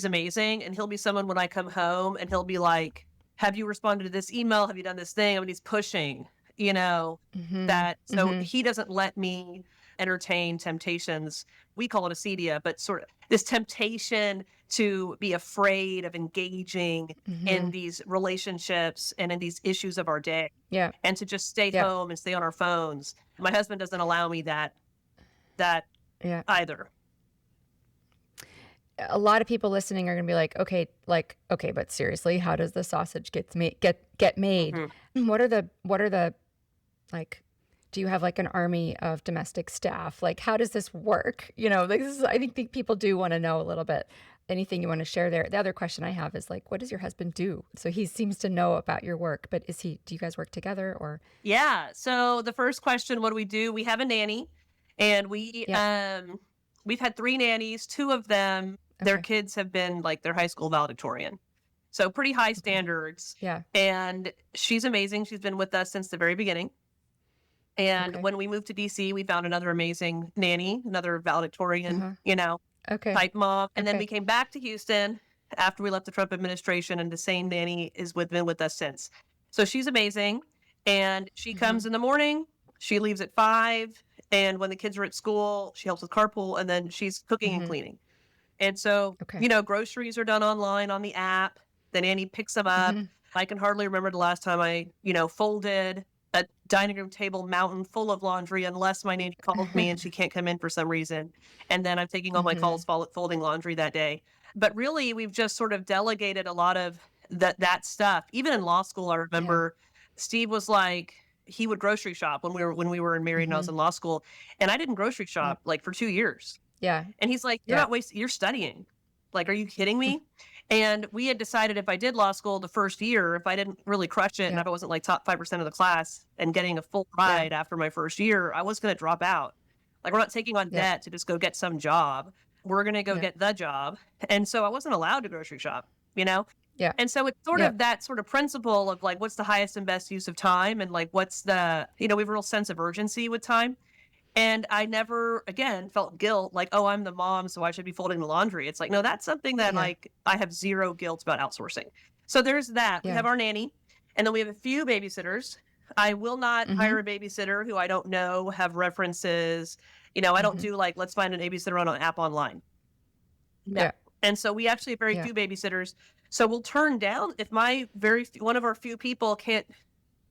amazing. And he'll be someone when I come home and he'll be like, have you responded to this email? Have you done this thing? I mean, he's pushing, that. So he doesn't let me entertain temptations. We call it acedia, but sort of this temptation to be afraid of engaging in these relationships and in these issues of our day. Yeah. And to just stay home and stay on our phones. My husband doesn't allow me that either. A lot of people listening are going to be like, okay, but seriously, how does the sausage get made? What are the like, do you have like an army of domestic staff? Like, how does this work? I think people do want to know a little bit. Anything you want to share there? The other question I have is like, what does your husband do? So he seems to know about your work, but do you guys work together or? Yeah. So the first question, what do? We have a nanny, and we've had 3 nannies. 2 of them, their kids have been like their high school valedictorian. So pretty high standards. Yeah. And she's amazing. She's been with us since the very beginning. And when we moved to DC, we found another amazing nanny, another valedictorian, type mom. And then we came back to Houston after we left the Trump administration, and the same nanny been with us since. So she's amazing. And she comes in the morning, she leaves at 5. And when the kids are at school, she helps with carpool, and then she's cooking and cleaning. And so, groceries are done online on the app. The nanny picks them up. I can hardly remember the last time I, folded a dining room table mountain full of laundry unless my nanny calls me and she can't come in for some reason. And then I'm taking all my calls folding laundry that day. But really, we've just sort of delegated a lot of that stuff. Even in law school, I remember Steve was like, he would grocery shop when we were married and I was in law school. And I didn't grocery shop like for 2 years. Yeah. And he's like, you're not wasting, you're studying. Like, are you kidding me? And we had decided if I did law school the first year, if I didn't really crush it and if I wasn't like top 5% of the class and getting a full ride after my first year, I was going to drop out. Like, we're not taking on debt to just go get some job. We're going to go get the job. And so I wasn't allowed to grocery shop, Yeah. And so it's sort of that sort of principle of like, what's the highest and best use of time? And like, what's the, we have a real sense of urgency with time. And I never, again, felt guilt like, oh, I'm the mom, so I should be folding the laundry. It's like, no, that's something that like I have zero guilt about outsourcing. So there's that. We have our nanny, and then we have a few babysitters. I will not hire a babysitter who I don't know, have references. I don't do like, let's find an babysitter on an app online. No. Yeah. And so we actually have very few babysitters. So we'll turn down, if one of our few people can't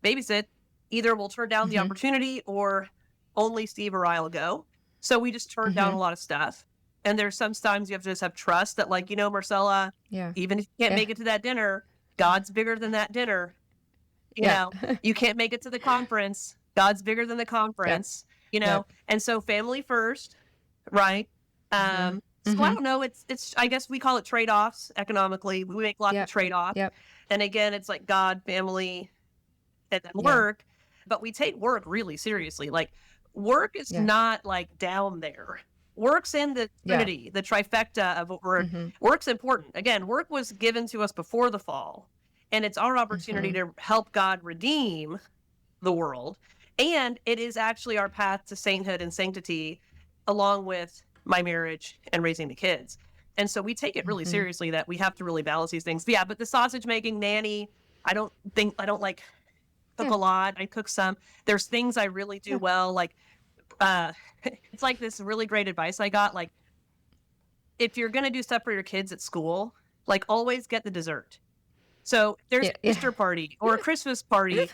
babysit, either we'll turn down the opportunity or only Steve or I'll go. So we just turn down a lot of stuff. And there's sometimes you have to just have trust that like, Marcella, even if you can't make it to that dinner, God's bigger than that dinner. You can't make it to the conference. God's bigger than the conference, and so family first, right? So I don't know. It's, I guess we call it trade-offs economically. We make lots of trade-offs. And again, it's like God, family, and then work, but we take work really seriously. Like, work is not like down there. Work's in the Trinity, the trifecta of what work's important. Again, work was given to us before the fall, and it's our opportunity to help God redeem the world. And it is actually our path to sainthood and sanctity, along with my marriage and raising the kids. And so we take it really seriously that we have to really balance these things. But the sausage making, nanny, I don't like cook a lot. I cook some. There's things I really do well. Like, it's like this really great advice I got. Like, if you're going to do stuff for your kids at school, like, always get the dessert. So there's an Easter party or a Christmas party.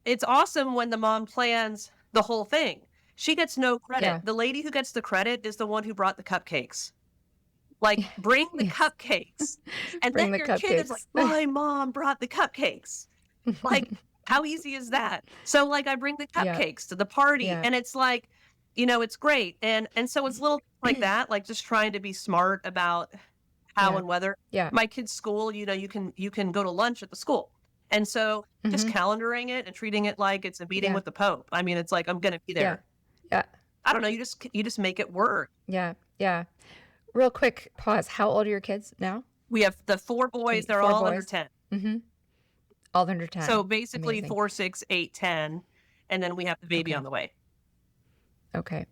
It's awesome when the mom plans the whole thing. She gets no credit. Yeah. The lady who gets the credit is the one who brought the cupcakes. Like, bring the cupcakes. And then your kid is like, my mom brought the cupcakes. Like, how easy is that? So like, I bring the cupcakes to the party and it's like, it's great. And so it's little like that, like just trying to be smart about how and whether. My kid's school, you can go to lunch at the school. And so just calendaring it and treating it like it's a meeting with the Pope. I mean, it's like, I'm going to be there. Yeah. I don't know. You just make it work. Yeah. Yeah. Real quick pause. How old are your kids now? We have the 4 boys. They're all under 10. All under 10. So basically 4, 6, 8, 10. And then we have the baby on the way. Okay.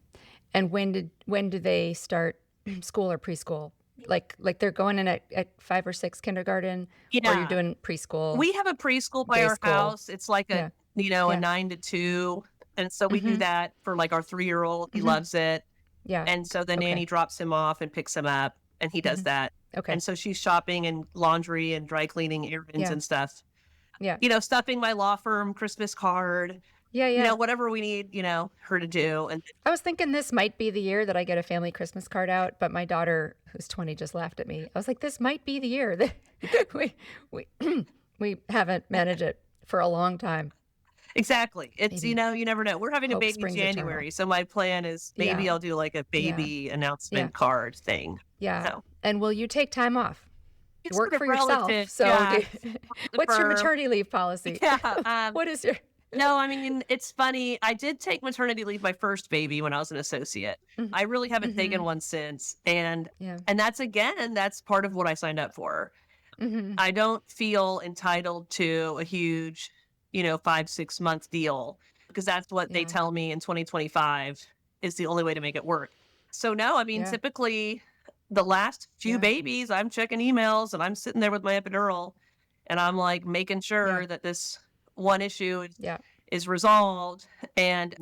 And when do they start school or preschool? Like they're going in at 5 or 6 kindergarten, or you're doing preschool? We have a preschool by our house. It's like a 9 to 2. And so we do that for like our 3-year-old. He loves it. Yeah. And so the nanny drops him off and picks him up, and he does that. Okay. And so she's shopping and laundry and dry cleaning errands and stuff. Yeah. Stuffing my law firm Christmas card. Yeah. Whatever we need, her to do. And I was thinking this might be the year that I get a family Christmas card out, but my daughter, who's 20, just laughed at me. I was like, this might be the year that we haven't managed it for a long time. Exactly. It's, you never know. We're having a baby in January. Eternal. So my plan is maybe I'll do like a baby announcement card thing. Yeah. So. And will you take time off? It's work for relative. Yourself. So what's your maternity leave policy? Yeah. What is your... No, I mean, it's funny. I did take maternity leave my first baby when I was an associate. I really haven't taken one since. And that's part of what I signed up for. I don't feel entitled to a huge, 5-6 month deal, because that's what they tell me in 2025 is the only way to make it work. So no, I mean, typically the last few babies, I'm checking emails and I'm sitting there with my epidural and I'm like making sure that this one issue is resolved. And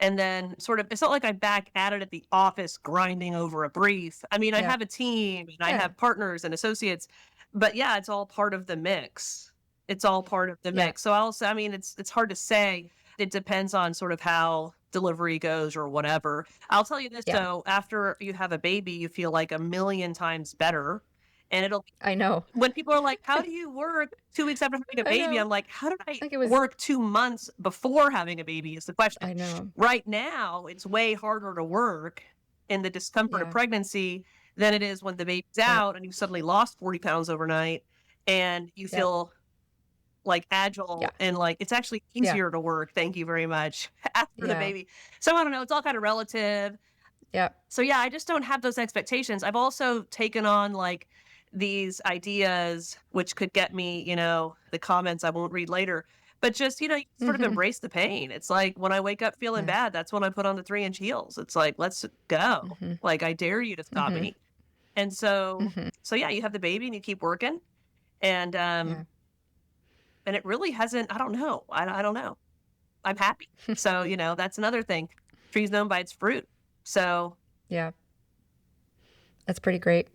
then sort of, it's not like I'm back at it at the office grinding over a brief. I mean, I have a team and I have partners and associates, but it's all part of the mix. It's all part of the Yeah. mix. So also, I mean, it's hard to say. It depends on sort of how delivery goes or whatever. I'll tell you this Yeah. though, after you have a baby, you feel like a million times better. And it'll, I know. when people are like, how do you work 2 weeks after having a I baby? know. I'm like, how did I Like it was- work 2 months before having a baby is the question. I know. Right now, it's way harder to work in the discomfort of Yeah. pregnancy than it is when the baby's out and you suddenly lost 40 pounds overnight and you feel like agile and like it's actually easier to work. Thank you very much after the baby. So I don't know. It's all kind of relative. Yeah. So yeah, I just don't have those expectations. I've also taken on like these ideas, which could get me, you know, the comments I won't read later, but just, you know, you sort of embrace the pain. It's like when I wake up feeling bad, that's when I put on the 3-inch heels. It's like, let's go. Like, I dare you to stop me. And so, so yeah, you have the baby and you keep working and it really hasn't, I don't know. I don't know. I'm happy. So, you know, that's another thing. Tree's known by its fruit. So yeah, that's pretty great.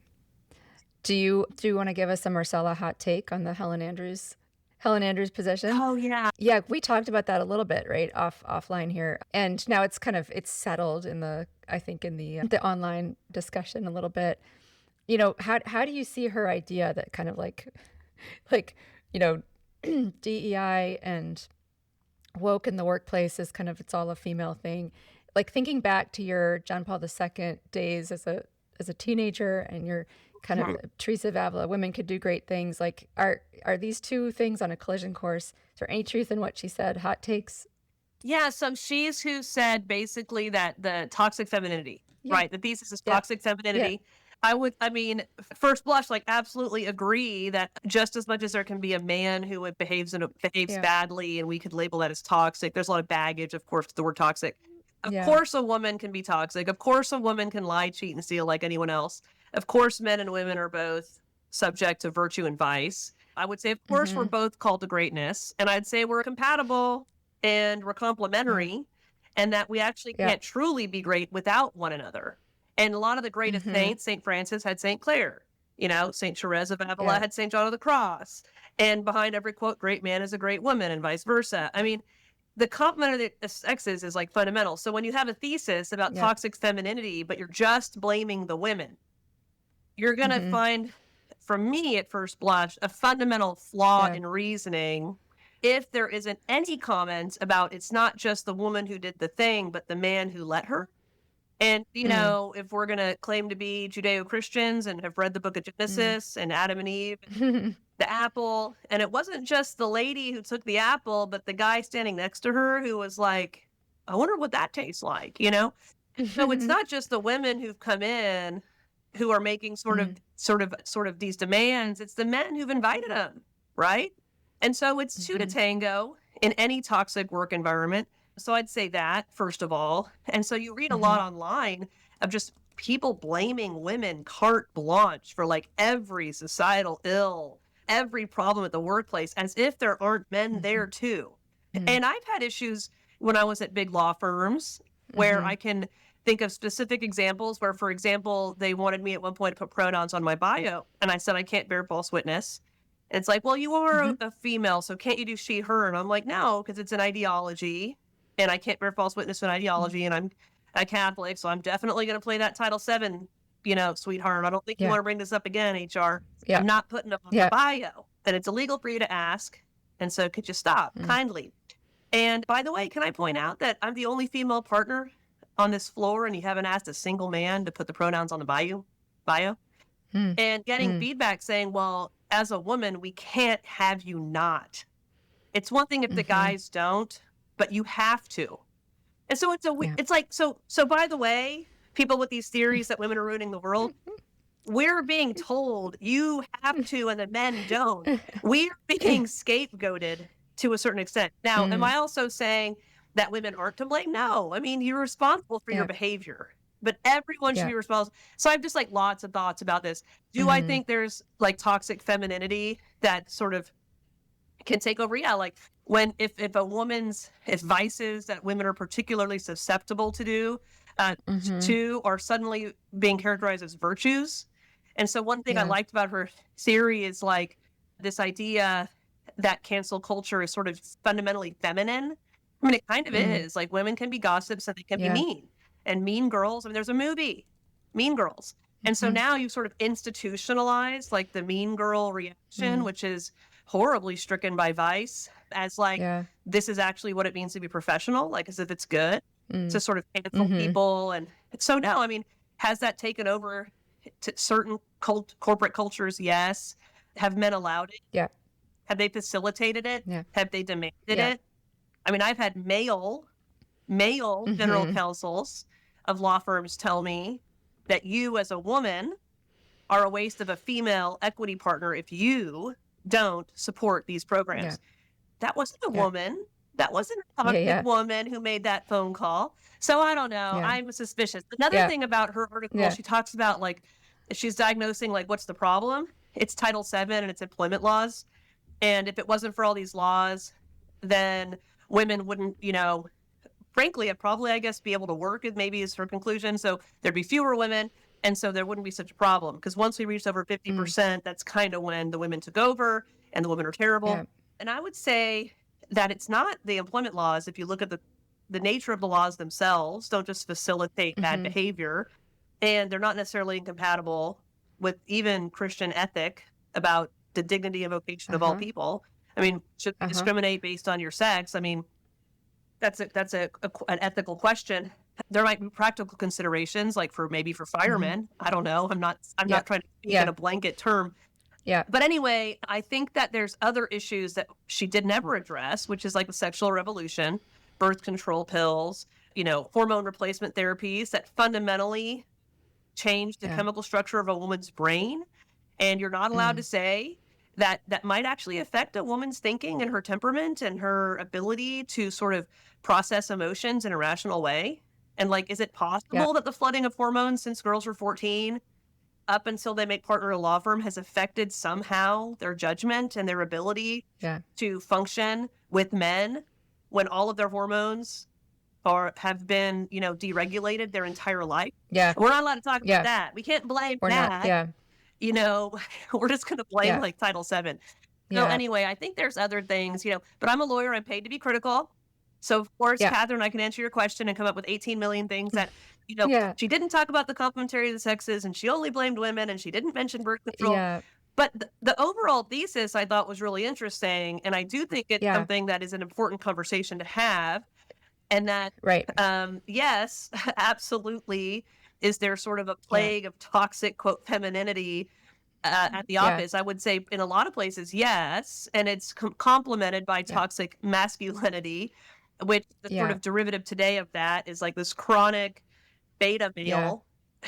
Do you want to give us a Marcella hot take on the Helen Andrews position? Oh yeah. Yeah, we talked about that a little bit, right? Offline here. And now it's settled in the online discussion a little bit. You know, how do you see her idea that kind of like, you know, DEI and woke in the workplace is kind of, it's all a female thing. Like thinking back to your John Paul II days as a teenager and your kind of Teresa of Avila, women could do great things. Like, are these two things on a collision course? Is there any truth in what she said? Hot takes? Yeah, so she's who said basically that the toxic femininity, right? The thesis is toxic femininity. I mean, first blush, like absolutely agree that just as much as there can be a man who behaves badly and we could label that as toxic, there's a lot of baggage, of course, with the word toxic. Of course, a woman can be toxic. Of course, a woman can lie, cheat, and steal like anyone else. Of course, men and women are both subject to virtue and vice. I would say, of course, we're both called to greatness. And I'd say we're compatible and we're complementary and that we actually can't truly be great without one another. And a lot of the greatest saints, St. Francis had St. Clare, you know, St. Therese of Avila had St. John of the Cross. And behind every quote, great man is a great woman and vice versa. I mean, the complement of the sexes is like fundamental. So when you have a thesis about toxic femininity, but you're just blaming the women, you're going to find, from me at first blush, a fundamental flaw in reasoning if there isn't any comment about it's not just the woman who did the thing, but the man who let her. And, you know, if we're going to claim to be Judeo-Christians and have read the book of Genesis and Adam and Eve, and the apple, and it wasn't just the lady who took the apple, but the guy standing next to her who was like, I wonder what that tastes like, you know? So it's not just the women who've come in who are making sort of these demands. It's the men who've invited them, right? And so it's two to tango in any toxic work environment. So I'd say that, first of all. And so you read a lot online of just people blaming women carte blanche for like every societal ill, every problem at the workplace, as if there aren't men there too. And I've had issues when I was at big law firms where I can think of specific examples where, for example, they wanted me at one point to put pronouns on my bio. And I said, I can't bear false witness. And it's like, well, you are a female, so can't you do she, her? And I'm like, no, because it's an ideology. And I can't bear false witness to an ideology, and I'm a Catholic, so I'm definitely going to play that Title VII, you know, sweetheart. I don't think you want to bring this up again, HR. I'm not putting it on the bio. And it's illegal for you to ask, and so could you stop, kindly? And by the way, can I point out that I'm the only female partner on this floor, and you haven't asked a single man to put the pronouns on the bio? And getting feedback saying, well, as a woman, we can't have you not. It's one thing if the guys don't, but you have to. And so it's like, so by the way, people with these theories that women are ruining the world, we're being told you have to and the men don't. We're being scapegoated to a certain extent. Now, am I also saying that women aren't to blame? No. I mean, you're responsible for your behavior, but everyone should be responsible. So I have just like lots of thoughts about this. Do I think there's like toxic femininity that sort of can take over? Yeah, like when if a woman's vices that women are particularly susceptible to do are suddenly being characterized as virtues. And so one thing I liked about her theory is like this idea that cancel culture is sort of fundamentally feminine. I mean, it kind of is. Like, women can be gossips and they can be mean. And Mean Girls, I mean, there's a movie, Mean Girls. And so now you sort of institutionalize like the mean girl reaction, which is horribly stricken by Vice, as like, this is actually what it means to be professional, like as if it's good to sort of cancel people. And so now, I mean, has that taken over to certain corporate cultures? Yes. Have men allowed it? Yeah. Have they facilitated it? Yeah. Have they demanded it? I mean, I've had male general counsels of law firms tell me that you as a woman are a waste of a female equity partner if you don't support these programs. Yeah. That wasn't a woman. That wasn't a toxic woman who made that phone call. So I don't know. I'm suspicious. Another thing about her article, she talks about like, if she's diagnosing like, what's the problem? It's Title VII and it's employment laws. And if it wasn't for all these laws, then women wouldn't, you know, frankly, I'd probably, I guess, be able to work, maybe is her conclusion. So there'd be fewer women. And so there wouldn't be such a problem. Because once we reached over 50%, that's kind of when the women took over and the women are terrible. Yeah. And I would say that it's not the employment laws. If you look at the nature of the laws themselves, don't just facilitate bad behavior. And they're not necessarily incompatible with even Christian ethic about the dignity and vocation of all people. I mean, should we discriminate based on your sex? I mean, that's an ethical question. There might be practical considerations, like for firemen. I don't know. I'm not trying to speak in a blanket term. Yeah. But anyway, I think that there's other issues that she did never address, which is like the sexual revolution, birth control pills, you know, hormone replacement therapies that fundamentally change the chemical structure of a woman's brain. And you're not allowed to say that might actually affect a woman's thinking and her temperament and her ability to sort of process emotions in a rational way. And like, is it possible that the flooding of hormones since girls were 14 up until they make partner a law firm has affected somehow their judgment and their ability to function with men when all of their hormones have been, you know, deregulated their entire life? Yeah. We're not allowed to talk about that. We can't blame that. You know, we're just going to blame like Title VII. So anyway, I think there's other things, you know, but I'm a lawyer. I'm paid to be critical. So of course, Catherine, I can answer your question and come up with 18 million things that, you know, she didn't talk about the complementarity of the sexes and she only blamed women and she didn't mention birth control. Yeah. But the overall thesis I thought was really interesting. And I do think it's something that is an important conversation to have. And that, yes, absolutely. Is there sort of a plague of toxic, quote, femininity at the office? I would say in a lot of places, yes. And it's complemented by toxic masculinity, which the sort of derivative today of that is like this chronic beta male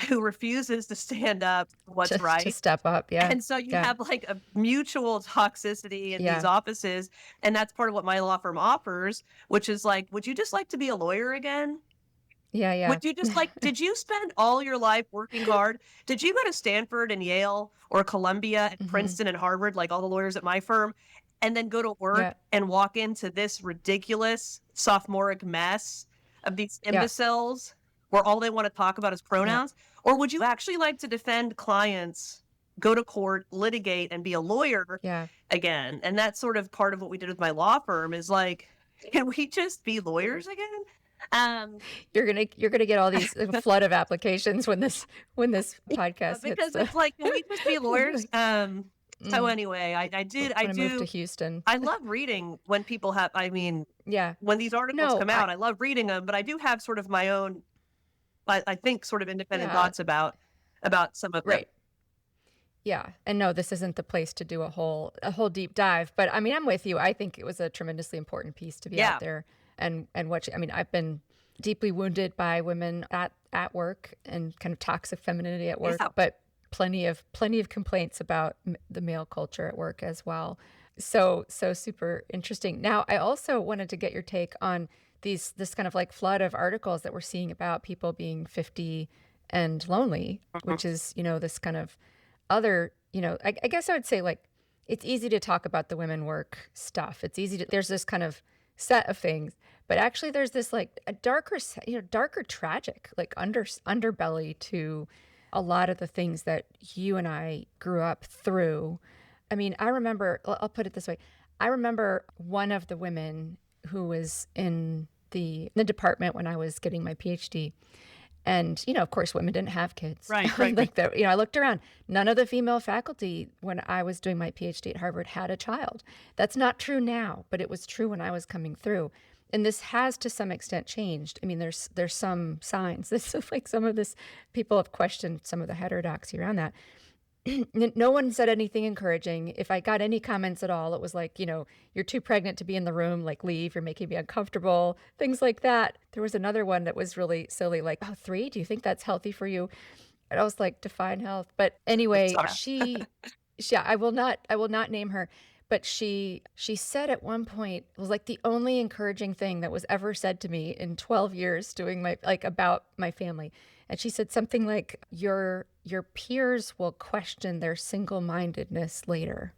who refuses to stand up for what's right. To step up, And so you have like a mutual toxicity in these offices. And that's part of what my law firm offers, which is like, would you just like to be a lawyer again? Yeah. Would you just like, did you spend all your life working hard? Did you go to Stanford and Yale or Columbia and Princeton and Harvard, like all the lawyers at my firm, and then go to work and walk into this ridiculous sophomoric mess of these imbeciles where all they want to talk about is pronouns? Or would you actually like to defend clients, go to court, litigate, and be a lawyer again? And that's sort of part of what we did with my law firm is like, can we just be lawyers again? You're gonna get all these flood of applications when this podcast because hits it's like, can we just be lawyers? So anyway, I do move to Houston. I love reading when people have, I mean, when these articles come out, I love reading them, but I do have sort of my own, I think sort of independent thoughts about some of them. Yeah. And no, this isn't the place to do a whole deep dive, but I mean, I'm with you. I think it was a tremendously important piece to be out there. And I've been deeply wounded by women at work and kind of toxic femininity at work, but plenty of complaints about the male culture at work as well. So super interesting. Now, I also wanted to get your take on this kind of like flood of articles that we're seeing about people being 50 and lonely, which is, you know, this kind of other, you know, I guess I would say like, it's easy to talk about the women work stuff. It's easy to, there's this kind of set of things, but actually there's this like a darker tragic like underbelly to a lot of the things that you and I grew up through. I mean, I remember, I'll put it this way. I remember one of the women who was in the department when I was getting my PhD. And, of course, women didn't have kids. Right. I looked around. None of the female faculty when I was doing my PhD at Harvard had a child. That's not true now, but it was true when I was coming through. And this has to some extent changed. I mean, there's some signs. This is like some of this, people have questioned some of the heterodoxy around that. No one said anything encouraging. If I got any comments at all, it was like, you're too pregnant to be in the room, like leave, you're making me uncomfortable, things like that. There was another one that was really silly, like, 3, do you think that's healthy for you? And I was like, define health. But anyway, I will not name her, but she said at one point, it was like the only encouraging thing that was ever said to me in 12 years doing about my family. And she said something like, your peers will question their single-mindedness later.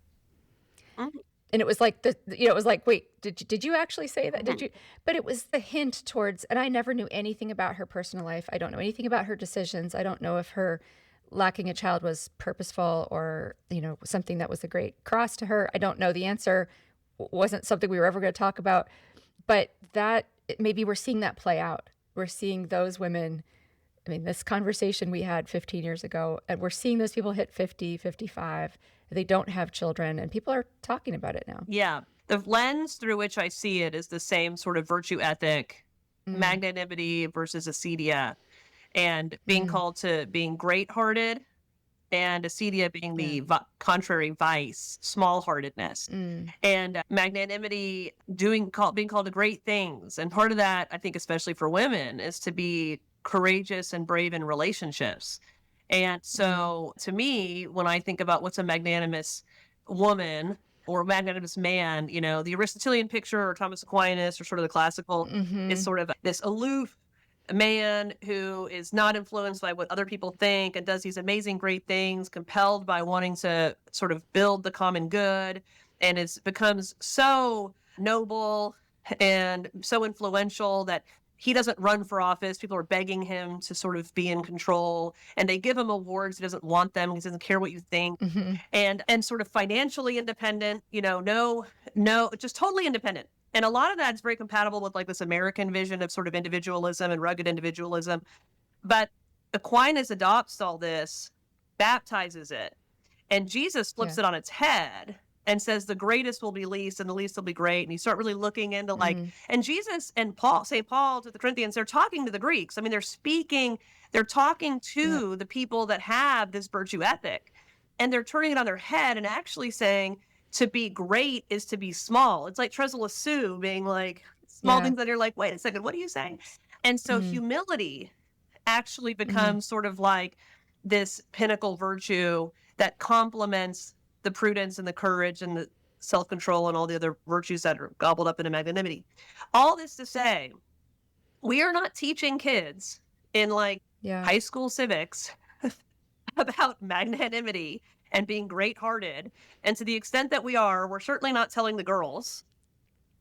Mm-hmm. And it was like, it was like, wait, did you actually say that? Mm-hmm. Did you? But it was the hint towards, and I never knew anything about her personal life. I don't know anything about her decisions. I don't know if her lacking a child was purposeful or, something that was a great cross to her. I don't know. The answer wasn't something we were ever going to talk about. But maybe we're seeing that play out. We're seeing those women. I mean, this conversation we had 15 years ago, and we're seeing those people hit 50, 55. They don't have children, and people are talking about it now. Yeah. The lens through which I see it is the same sort of virtue ethic, magnanimity versus acedia, and being called to being great-hearted, and acedia being the contrary vice, small-heartedness. And magnanimity being called to great things. And part of that, I think, especially for women, is to be courageous and brave in relationships. And so to me, when I think about what's a magnanimous woman or a magnanimous man, the Aristotelian picture or Thomas Aquinas or sort of the classical is sort of this aloof man who is not influenced by what other people think and does these amazing, great things, compelled by wanting to sort of build the common good, and becomes so noble and so influential that he doesn't run for office. People are begging him to sort of be in control, and they give him awards. He doesn't want them. He doesn't care what you think. And sort of financially independent, just totally independent. And a lot of that's very compatible with like this American vision of sort of individualism and rugged individualism. But Aquinas adopts all this, baptizes it, and Jesus flips it on its head and says the greatest will be least and the least will be great. And you start really looking into and Jesus and St. Paul to the Corinthians, they're talking to the Greeks. I mean, they're talking to the people that have this virtue ethic, and they're turning it on their head and actually saying to be great is to be small. It's like Tresla Sue being like small things that are like, wait a second, what are you saying? And so humility actually becomes sort of like this pinnacle virtue that complements the prudence and the courage and the self-control and all the other virtues that are gobbled up into magnanimity. All this to say, we are not teaching kids in high school civics about magnanimity and being great-hearted. And to the extent that we are, we're certainly not telling the girls.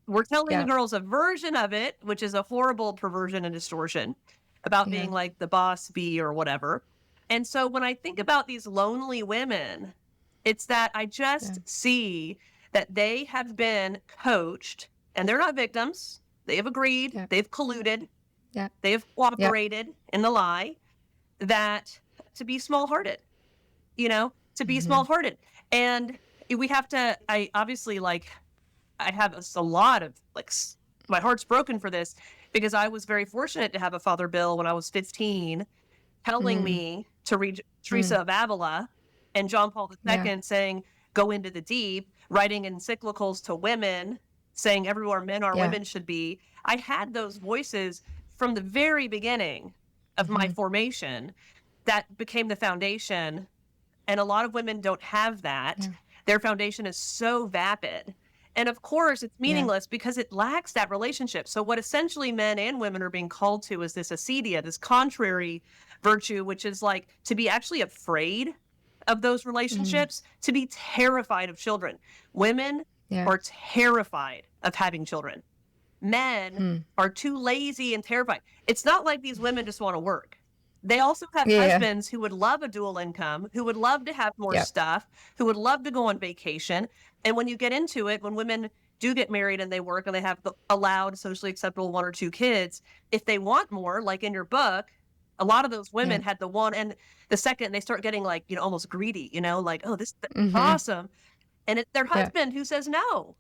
We're telling the girls a version of it, which is a horrible perversion and distortion about being like the boss bee or whatever. And so when I think about these lonely women, it's that I just see that they have been coached, and they're not victims. They have agreed. They've colluded. They have cooperated in the lie, that to be small-hearted, to be small-hearted. And we have to, I have a lot of, my heart's broken for this, because I was very fortunate to have a Father Bill when I was 15 telling me to read Teresa of Avila, and John Paul II saying, go into the deep, writing encyclicals to women, saying everywhere men are, women should be. I had those voices from the very beginning of my formation that became the foundation. And a lot of women don't have that. Their foundation is so vapid. And of course, it's meaningless because it lacks that relationship. So what essentially men and women are being called to is this acedia, this contrary virtue, which is like to be actually afraid of those relationships, to be terrified of children. Women are terrified of having children. Men are too lazy and terrified. It's not like these women just want to work. They also have Yeah. husbands who would love a dual income, who would love to have more Yep. stuff, who would love to go on vacation. And when you get into it, when women do get married and they work and they have the allowed socially acceptable 1 or 2 kids, if they want more, like in your book, a lot of those women had the one and the second, they start getting like, almost greedy, like, oh, this is awesome. And it's their husband who says no.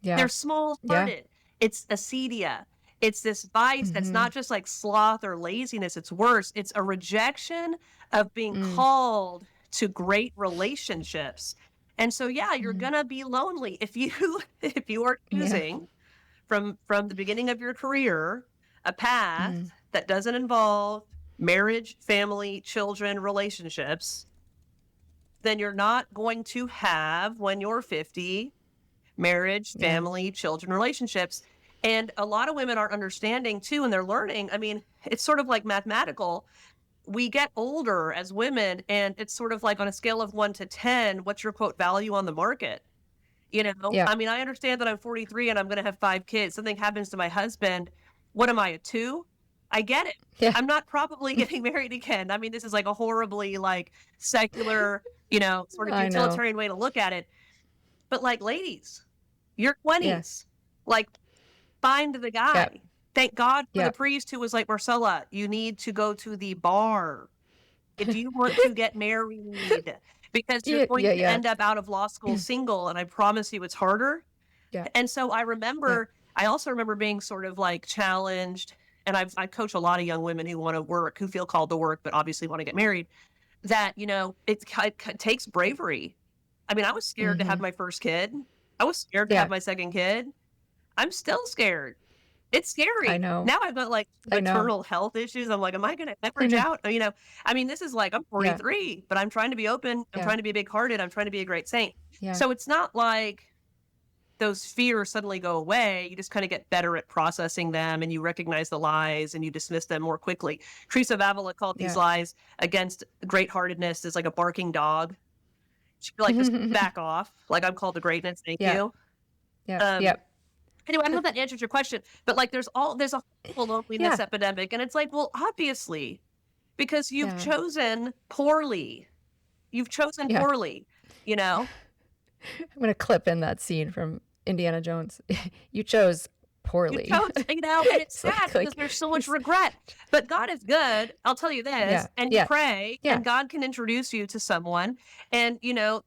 Yeah. They're small-hearted. It's acedia. It's this vice that's not just like sloth or laziness. It's worse. It's a rejection of being called to great relationships. And so, you're gonna be lonely if you are choosing from the beginning of your career a path that doesn't involve marriage, family, children, relationships. Then you're not going to have, when you're 50, marriage, family, children, relationships. And a lot of women aren't understanding too, and they're learning. I mean, it's sort of like mathematical. We get older as women, and it's sort of like on a scale of 1 to 10, what's your quote value on the market? I mean, I understand that I'm 43 and I'm going to have 5 kids. Something happens to my husband. What am I, a 2? I get it. Yeah. I'm not probably getting married again. I mean, this is like a horribly like secular, sort of utilitarian way to look at it. But like, ladies, your 20s, like, find the guy. Yep. Thank God for the priest who was like, Marcella, you need to go to the bar if you want to get married, because you're going to end up out of law school single. And I promise you it's harder. Yeah. And so I also remember being sort of like challenged. And I coach a lot of young women who want to work, who feel called to work, but obviously want to get married, that, it takes bravery. I mean, I was scared to have my first kid. I was scared to have my second kid. I'm still scared. It's scary. I know. Now I've got like maternal health issues. I'm like, am I going to average out? I mean, this is like, I'm 43, but I'm trying to be open. I'm trying to be big hearted. I'm trying to be a great saint. Yeah. So it's not like those fears suddenly go away. You just kind of get better at processing them, and you recognize the lies and you dismiss them more quickly. Teresa of Avila called these lies against great heartedness as like a barking dog. She'd be like, just back off. Like, I'm called to greatness. Thank you. Yeah. Anyway, I don't know if that answers your question, but like there's a whole loneliness epidemic. And it's like, well, obviously, because you've chosen poorly. You've chosen poorly, I'm going to clip in that scene from Indiana Jones. You chose poorly. You chose, and it's sad because there's so much regret. But God is good. I'll tell you this. And you pray, and God can introduce you to someone. And,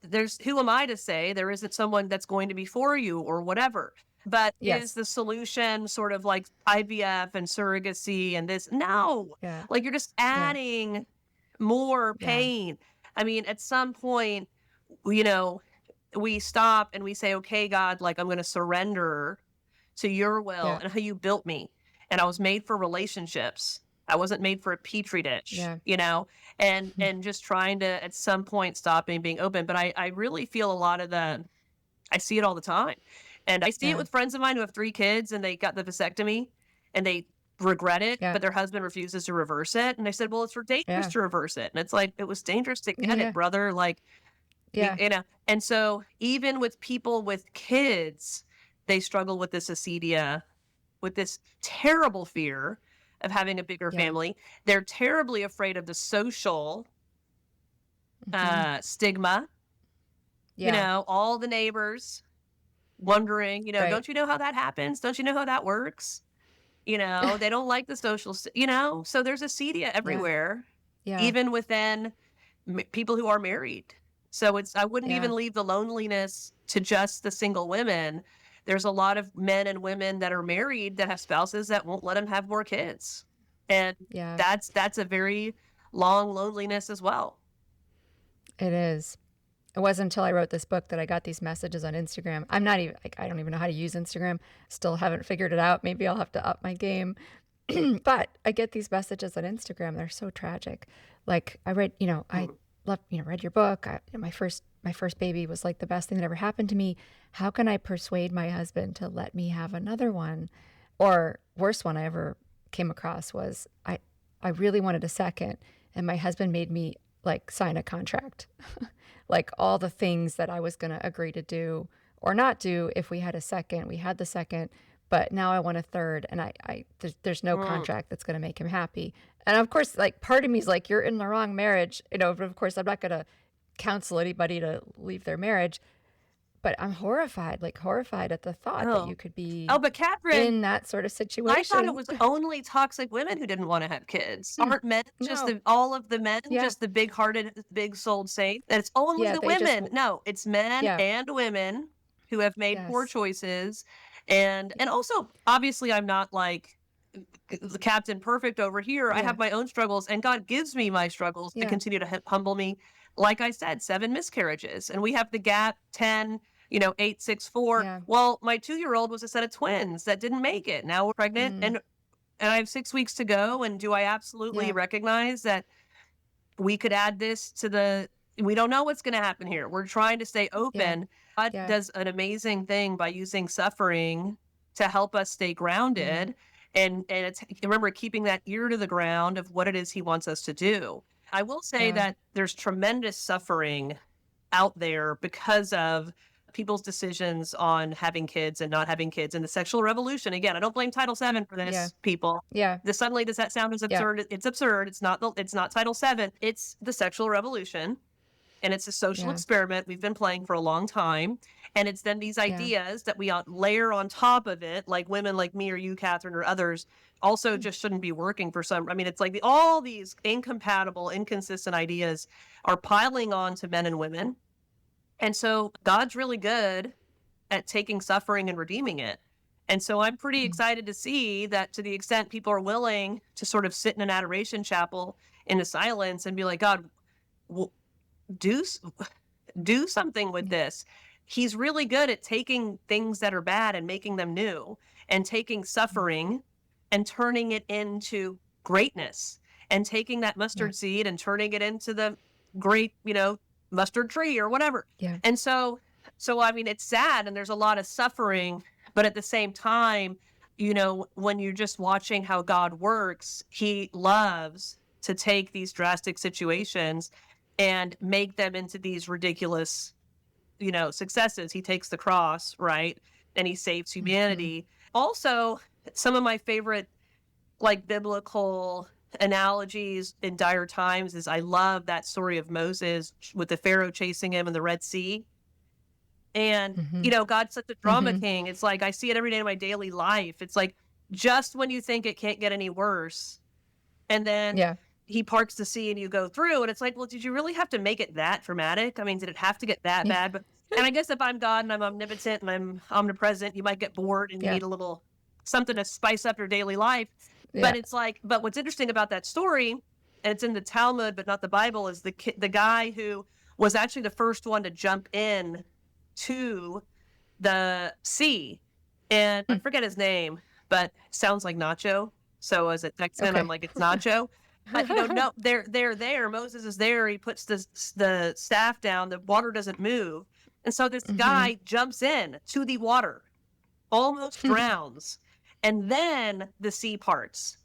there's, who am I to say there isn't someone that's going to be for you or whatever? But is the solution sort of like IVF and surrogacy and this? No. Like, you're just adding more pain. I mean, at some point, we stop and we say, okay, God, like, I'm going to surrender to your will and how you built me. And I was made for relationships. I wasn't made for a petri dish, and just trying to at some point stop and being open. But I really feel a lot of I see it all the time. And I see it with friends of mine who have 3 kids and they got the vasectomy and they regret it, but their husband refuses to reverse it. And I said, well, it's dangerous to reverse it. And it's like, it was dangerous to get it, brother. Like, and so even with people with kids, they struggle with this acedia, with this terrible fear of having a bigger family. They're terribly afraid of the social stigma, all the neighbors wondering, don't you know how that happens? Don't you know how that works? They don't like the social, so there's acedia everywhere, even within people who are married. So I wouldn't even leave the loneliness to just the single women. There's a lot of men and women that are married that have spouses that won't let them have more kids. And that's a very long loneliness as well. It is. It wasn't until I wrote this book that I got these messages on Instagram. I don't even know how to use Instagram. Still haven't figured it out. Maybe I'll have to up my game. But I get these messages on Instagram. They're so tragic. Like, I read, I read your book. My first baby was like the best thing that ever happened to me. How can I persuade my husband to let me have another one? Or worst one I ever came across was I really wanted a second, and my husband made me like sign a contract. Like all the things that I was going to agree to do or not do if we had a second. We had the second, but now I want a third, and there's no contract that's going to make him happy. And of course, like part of me is like, you're in the wrong marriage, but of course I'm not going to counsel anybody to leave their marriage. But I'm horrified at the thought that you could be but Catherine, in that sort of situation. I thought it was only toxic women who didn't want to have kids. Aren't men just all of the men, just the big-hearted, big-souled saints? And it's only the women. No, it's men and women who have made poor choices. And also, obviously, I'm not like the Captain Perfect over here. I have my own struggles, and God gives me my struggles to continue to humble me. Like I said, 7 miscarriages, and we have the gap 10, 8, 6, 4. Yeah. Well, my 2-year-old was a set of twins that didn't make it. Now we're pregnant, and I have 6 weeks to go. And do I absolutely recognize that we could add this to we don't know what's going to happen here. We're trying to stay open. God does an amazing thing by using suffering to help us stay grounded. And it's, remember, keeping that ear to the ground of what it is he wants us to do. I will say that there's tremendous suffering out there because of people's decisions on having kids and not having kids, and the sexual revolution. Again, I don't blame Title VII for this, people. Yeah. Suddenly, does that sound as absurd? Yeah. It's absurd. It's not Title VII. It's the sexual revolution, and it's a social experiment we've been playing for a long time. And it's then these ideas that we layer on top of it, like women like me or you, Catherine, or others, also just shouldn't be working for some. I mean, it's like all these incompatible, inconsistent ideas are piling on to men and women. And so God's really good at taking suffering and redeeming it. And so I'm pretty excited to see that, to the extent people are willing to sort of sit in an adoration chapel in the silence and be like, God, do something with this. He's really good at taking things that are bad and making them new, and taking suffering and turning it into greatness, and taking that mustard seed and turning it into the great, mustard tree or whatever. Yeah. And so I mean, it's sad and there's a lot of suffering, but at the same time, when you're just watching how God works, he loves to take these drastic situations and make them into these ridiculous, successes. He takes the cross, right? And he saves humanity. Also, some of my favorite, biblical analogies in dire times is, I love that story of Moses with the Pharaoh chasing him in the Red Sea. And, God's such a drama king. It's like, I see it every day in my daily life. It's like, just when you think it can't get any worse, and then he parts the sea and you go through, and it's like, well, did you really have to make it that dramatic? I mean, did it have to get that bad? But, and I guess if I'm God and I'm omnipotent and I'm omnipresent, you might get bored and you need a little something to spice up your daily life. But it's like, but what's interesting about that story, and it's in the Talmud, but not the Bible, is the guy who was actually the first one to jump in to the sea. And I forget his name, but sounds like Nacho. So as a Texan, I'm like, it's Nacho. But no, they're there. Moses is there. He puts the staff down. The water doesn't move. And so this guy jumps in to the water, almost drowns. And then the sea parts.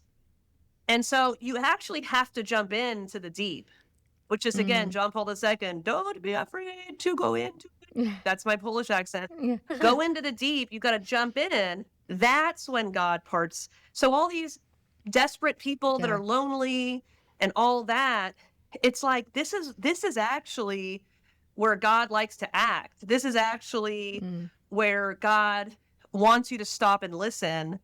And so you actually have to jump into the deep, which is, again, John Paul II, don't be afraid to go into it. That's my Polish accent. Go into the deep. You got to jump in. That's when God parts. So all these desperate people that are lonely and all that, it's like, this is actually where God likes to act. This is actually where God wants you to stop and listen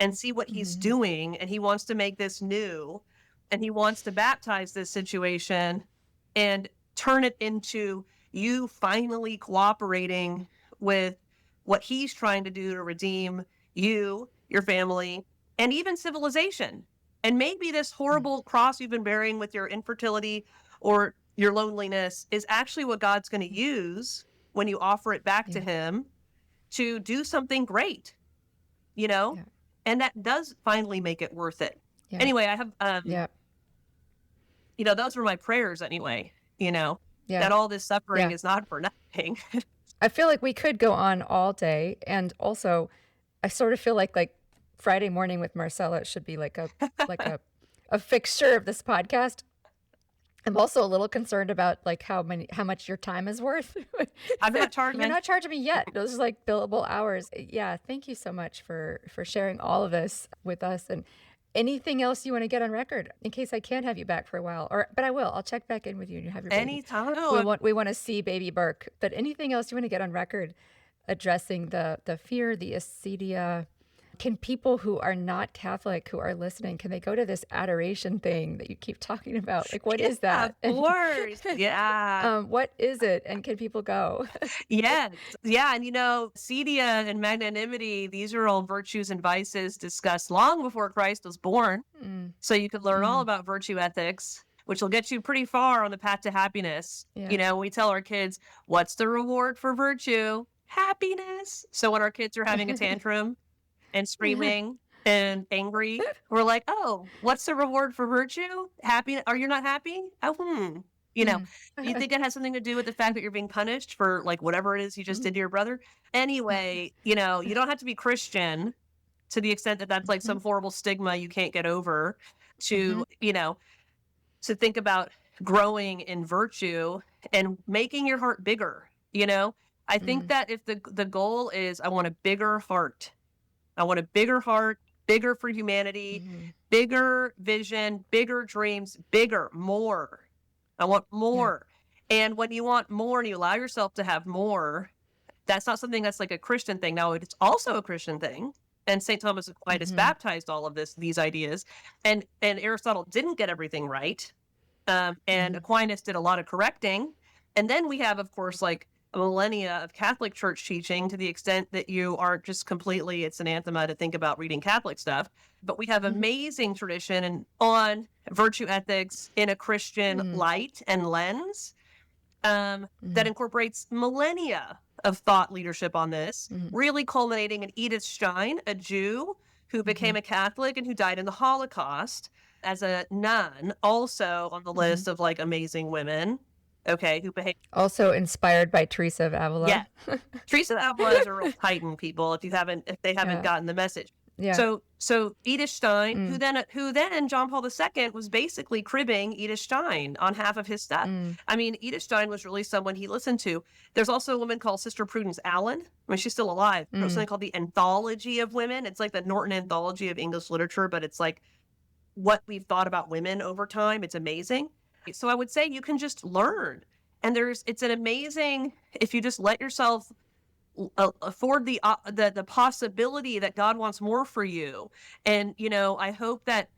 and see what he's doing. And he wants to make this new, and he wants to baptize this situation and turn it into you finally cooperating with what he's trying to do to redeem you, your family, and even civilization. And maybe this horrible cross you've been bearing with your infertility or your loneliness is actually what God's going to use when you offer it back to him to do something great, and that does finally make it worth it. Anyway, I have, those were my prayers anyway, that all this suffering is not for nothing. I feel like we could go on all day. And also I sort of feel like Friday morning with Marcella should be like a fixture of this podcast. I'm also a little concerned about how much your time is worth. I'm not charging. You're not charging me yet. Those are billable hours. Yeah. Thank you so much for sharing all of this with us. And anything else you want to get on record in case I can't have you back for a while? But I will. I'll check back in with you and you have your baby. Anytime. We want to see baby Burke. But anything else you want to get on record addressing the fear, the acedia? Can people who are not Catholic, who are listening, can they go to this adoration thing that you keep talking about? Like, what is that? Of course. Yeah. What is it? And can people go? Yes. Yeah. And acedia and magnanimity, these are all virtues and vices discussed long before Christ was born. So you could learn all about virtue ethics, which will get you pretty far on the path to happiness. Yeah. We tell our kids, what's the reward for virtue? Happiness. So when our kids are having a tantrum and screaming and angry, we're like, oh, what's the reward for virtue? Happy? Are you not happy? Oh, you think it has something to do with the fact that you're being punished for like whatever it is you just did to your brother? Anyway, you don't have to be Christian to the extent that that's like some horrible stigma you can't get over to, to think about growing in virtue and making your heart bigger. I think that if the goal is, I want a bigger heart, I want a bigger heart, bigger for humanity, bigger vision, bigger dreams, bigger, more. I want more. Yeah. And when you want more and you allow yourself to have more, that's not something that's like a Christian thing. Now, it's also a Christian thing. And St. Thomas Aquinas baptized all of these ideas. And Aristotle didn't get everything right. And Aquinas did a lot of correcting. And then we have, of course, like a millennia of Catholic Church teaching to the extent that you aren't just completely, it's anathema to think about reading Catholic stuff. But we have amazing tradition on virtue ethics in a Christian light and lens that incorporates millennia of thought leadership on this, really culminating in Edith Stein, a Jew who became a Catholic and who died in the Holocaust as a nun, also on the list of like amazing women. Okay, who behaved also inspired by Teresa of Avila. Yeah, Teresa of Avila is a real titan, people. If they haven't gotten the message. Yeah. So Edith Stein, who then John Paul II was basically cribbing Edith Stein on half of his stuff. I mean, Edith Stein was really someone he listened to. There's also a woman called Sister Prudence Allen. I mean, she's still alive. There's something called the Anthology of Women. It's like the Norton Anthology of English Literature, but it's like what we've thought about women over time. It's amazing. So I would say you can just learn. And it's an amazing, if you just let yourself afford the possibility that God wants more for you. And, I hope that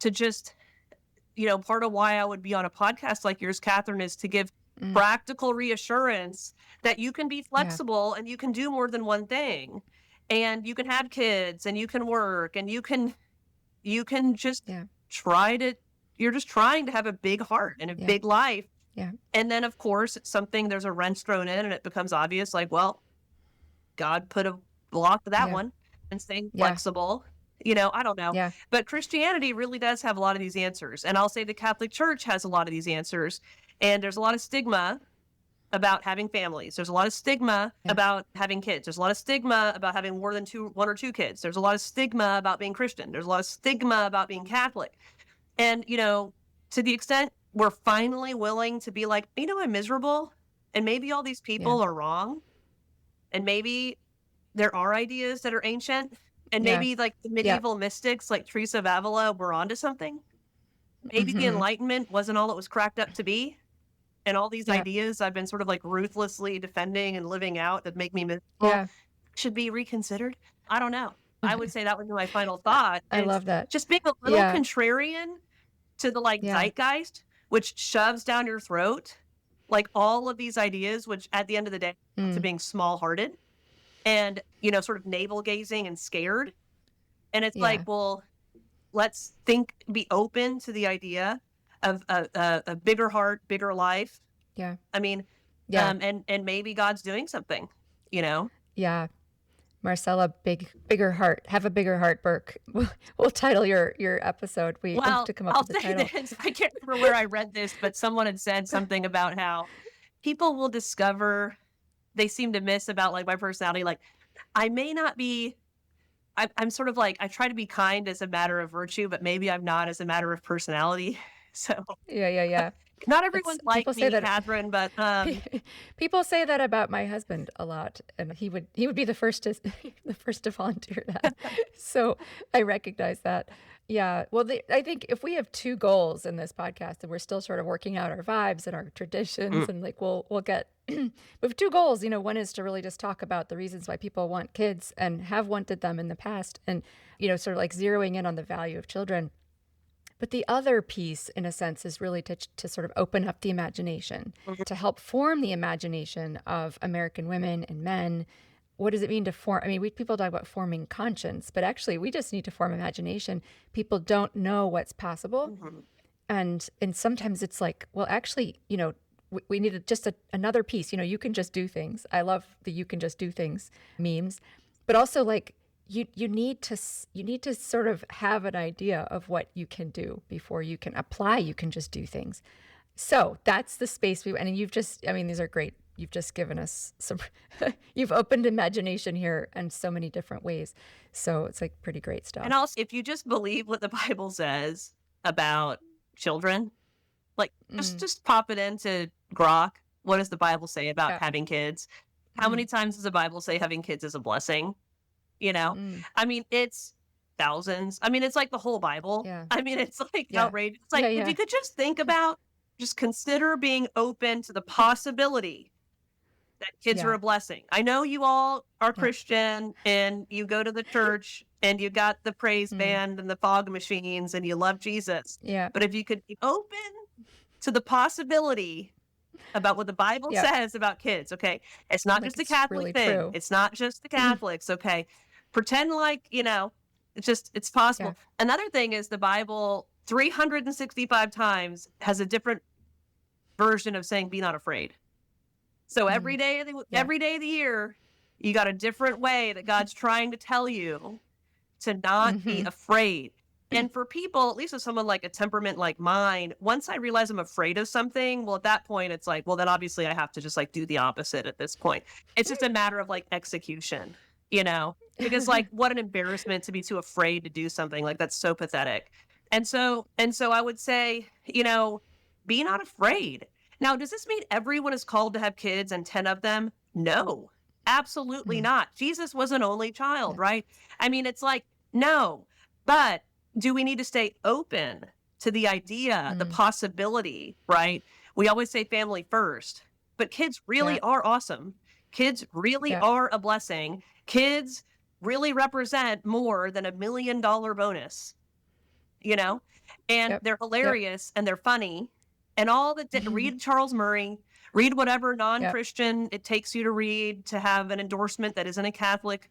to just, part of why I would be on a podcast like yours, Catherine, is to give practical reassurance that you can be flexible and you can do more than one thing. And you can have kids and you can work and you can just you're just trying to have a big heart and a big life. Yeah. And then, of course, it's something, there's a wrench thrown in and it becomes obvious, like, well, God put a block to that one and staying flexible. I don't know. Yeah. But Christianity really does have a lot of these answers. And I'll say the Catholic Church has a lot of these answers. And there's a lot of stigma about having families. There's a lot of stigma about having kids. There's a lot of stigma about having more than one or two kids. There's a lot of stigma about being Christian. There's a lot of stigma about being Catholic. And, to the extent we're finally willing to be like, I'm miserable, and maybe all these people are wrong, and maybe there are ideas that are ancient, and maybe like the medieval mystics like Teresa of Avila were onto something. Maybe the Enlightenment wasn't all it was cracked up to be, and all these ideas I've been sort of like ruthlessly defending and living out that make me miserable should be reconsidered. I don't know. I would say that would be my final thought. I love that. Just being a little contrarian to the zeitgeist, which shoves down your throat like all of these ideas, which at the end of the day to being small-hearted and sort of navel gazing and scared. And it's like, well, let's be open to the idea of a bigger heart, bigger life. Yeah. I mean, and maybe God's doing something. Yeah. Marcella, bigger heart. Have a bigger heart, Burke. We'll title your episode. We have to come up with the title. This. I can't remember where I read this, but someone had said something about how people will discover they seem to miss about like my personality. Like I may not be. I'm sort of like I try to be kind as a matter of virtue, but maybe I'm not as a matter of personality. So yeah. Not everyone's like people me, say that, Catherine, but people say that about my husband a lot, and he would be the first to volunteer that. So I recognize that. Yeah. Well, I think if we have two goals in this podcast, and we're still sort of working out our vibes and our traditions, and like we'll get we have two goals. One is to really just talk about the reasons why people want kids and have wanted them in the past, and sort of like zeroing in on the value of children. But the other piece, in a sense, is really to sort of open up the imagination, to help form the imagination of American women and men. What does it mean to form? I mean, people talk about forming conscience, but actually we just need to form imagination. People don't know what's possible. And sometimes it's like, well, actually, we need just another piece. You can just do things. I love the "you can just do things" memes, but also like, you need to sort of have an idea of what you can do before you can apply. You can just do things. So that's the space and these are great. You've just given us some, you've opened imagination here in so many different ways. So it's like pretty great stuff. And also, if you just believe what the Bible says about children, like just pop it into Grok. What does the Bible say about having kids? How many times does the Bible say having kids is a blessing? I mean, it's thousands. I mean, it's like the whole Bible. Yeah. I mean, it's like outrageous. It's like, if you could just consider being open to the possibility that kids are a blessing. I know you all are Christian and you go to the church and you got the praise band and the fog machines and you love Jesus. Yeah. But if you could be open to the possibility about what the Bible says about kids, okay? It's not just a Catholic really thing. true. It's not just the Catholics, okay? Pretend like, it's possible. Yeah. Another thing is the Bible 365 times has a different version of saying, be not afraid. So every day of the year, you got a different way that God's trying to tell you to not be afraid. And for people, at least with someone like a temperament like mine, once I realize I'm afraid of something, well, at that point, it's like, well, then obviously I have to just like do the opposite at this point. It's just a matter of like execution, because like what an embarrassment to be too afraid to do something. Like that's so pathetic. And so I would say, be not afraid. Now, does this mean everyone is called to have kids and 10 of them? No, absolutely not. Jesus was an only child, right? I mean, it's like, no, but do we need to stay open to the idea, the possibility, right? We always say family first, but kids really are awesome. Kids really are a blessing. Kids really represent more than $1 million bonus, and they're hilarious and they're funny and all that. Read Charles Murray, read whatever non-Christian it takes you to read to have an endorsement that isn't a Catholic,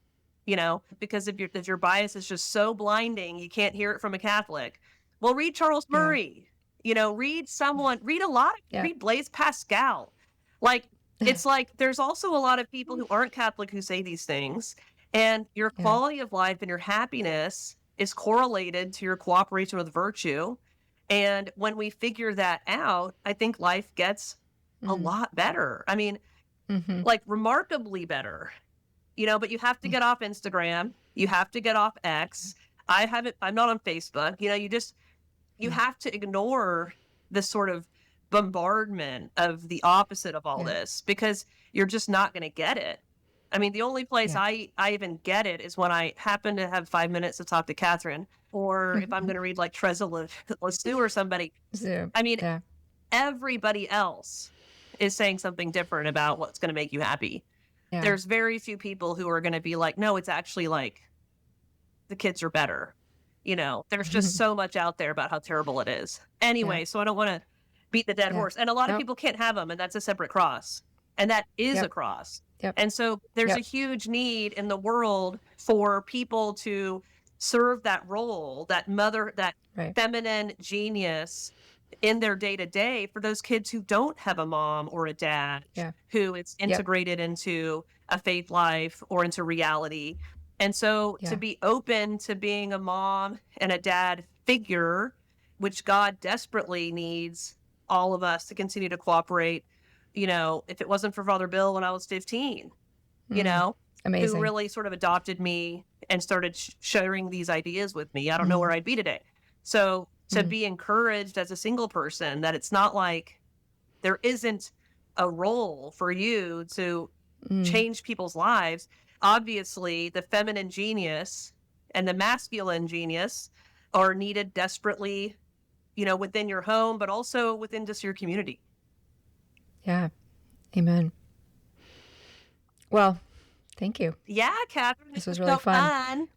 because if your bias is just so blinding, you can't hear it from a Catholic. Well, read Charles Murray, read Blaise Pascal. Like, it's like, there's also a lot of people who aren't Catholic who say these things, and your quality of life and your happiness is correlated to your cooperation with virtue. And when we figure that out, I think life gets a lot better. I mean, like remarkably better. But you have to get off Instagram. You have to get off X. I'm not on Facebook. You have to ignore this sort of bombardment of the opposite of all this, because you're just not going to get it. I mean, the only place I even get it is when I happen to have 5 minutes to talk to Catherine, or if I'm going to read like Treza Lassou or somebody. I mean, everybody else is saying something different about what's going to make you happy. Yeah. There's very few people who are going to be like, no, it's actually like the kids are better. There's just so much out there about how terrible it is. Anyway, so I don't want to beat the dead horse. And a lot of people can't have them, and that's a separate cross. And that is a cross. And so there's a huge need in the world for people to serve that role, that mother, that feminine genius in their day-to-day for those kids who don't have a mom or a dad who is integrated into a faith life or into reality. And so to be open to being a mom and a dad figure, which God desperately needs all of us to continue to cooperate. If it wasn't for Father Bill when I was 15, Amazing. Who really sort of adopted me and started sharing these ideas with me, I don't know where I'd be today. So to be encouraged as a single person, that it's not like there isn't a role for you to change people's lives. Obviously, the feminine genius and the masculine genius are needed desperately, within your home, but also within just your community. Yeah. Amen. Well, thank you. Yeah, Catherine. This was really fun.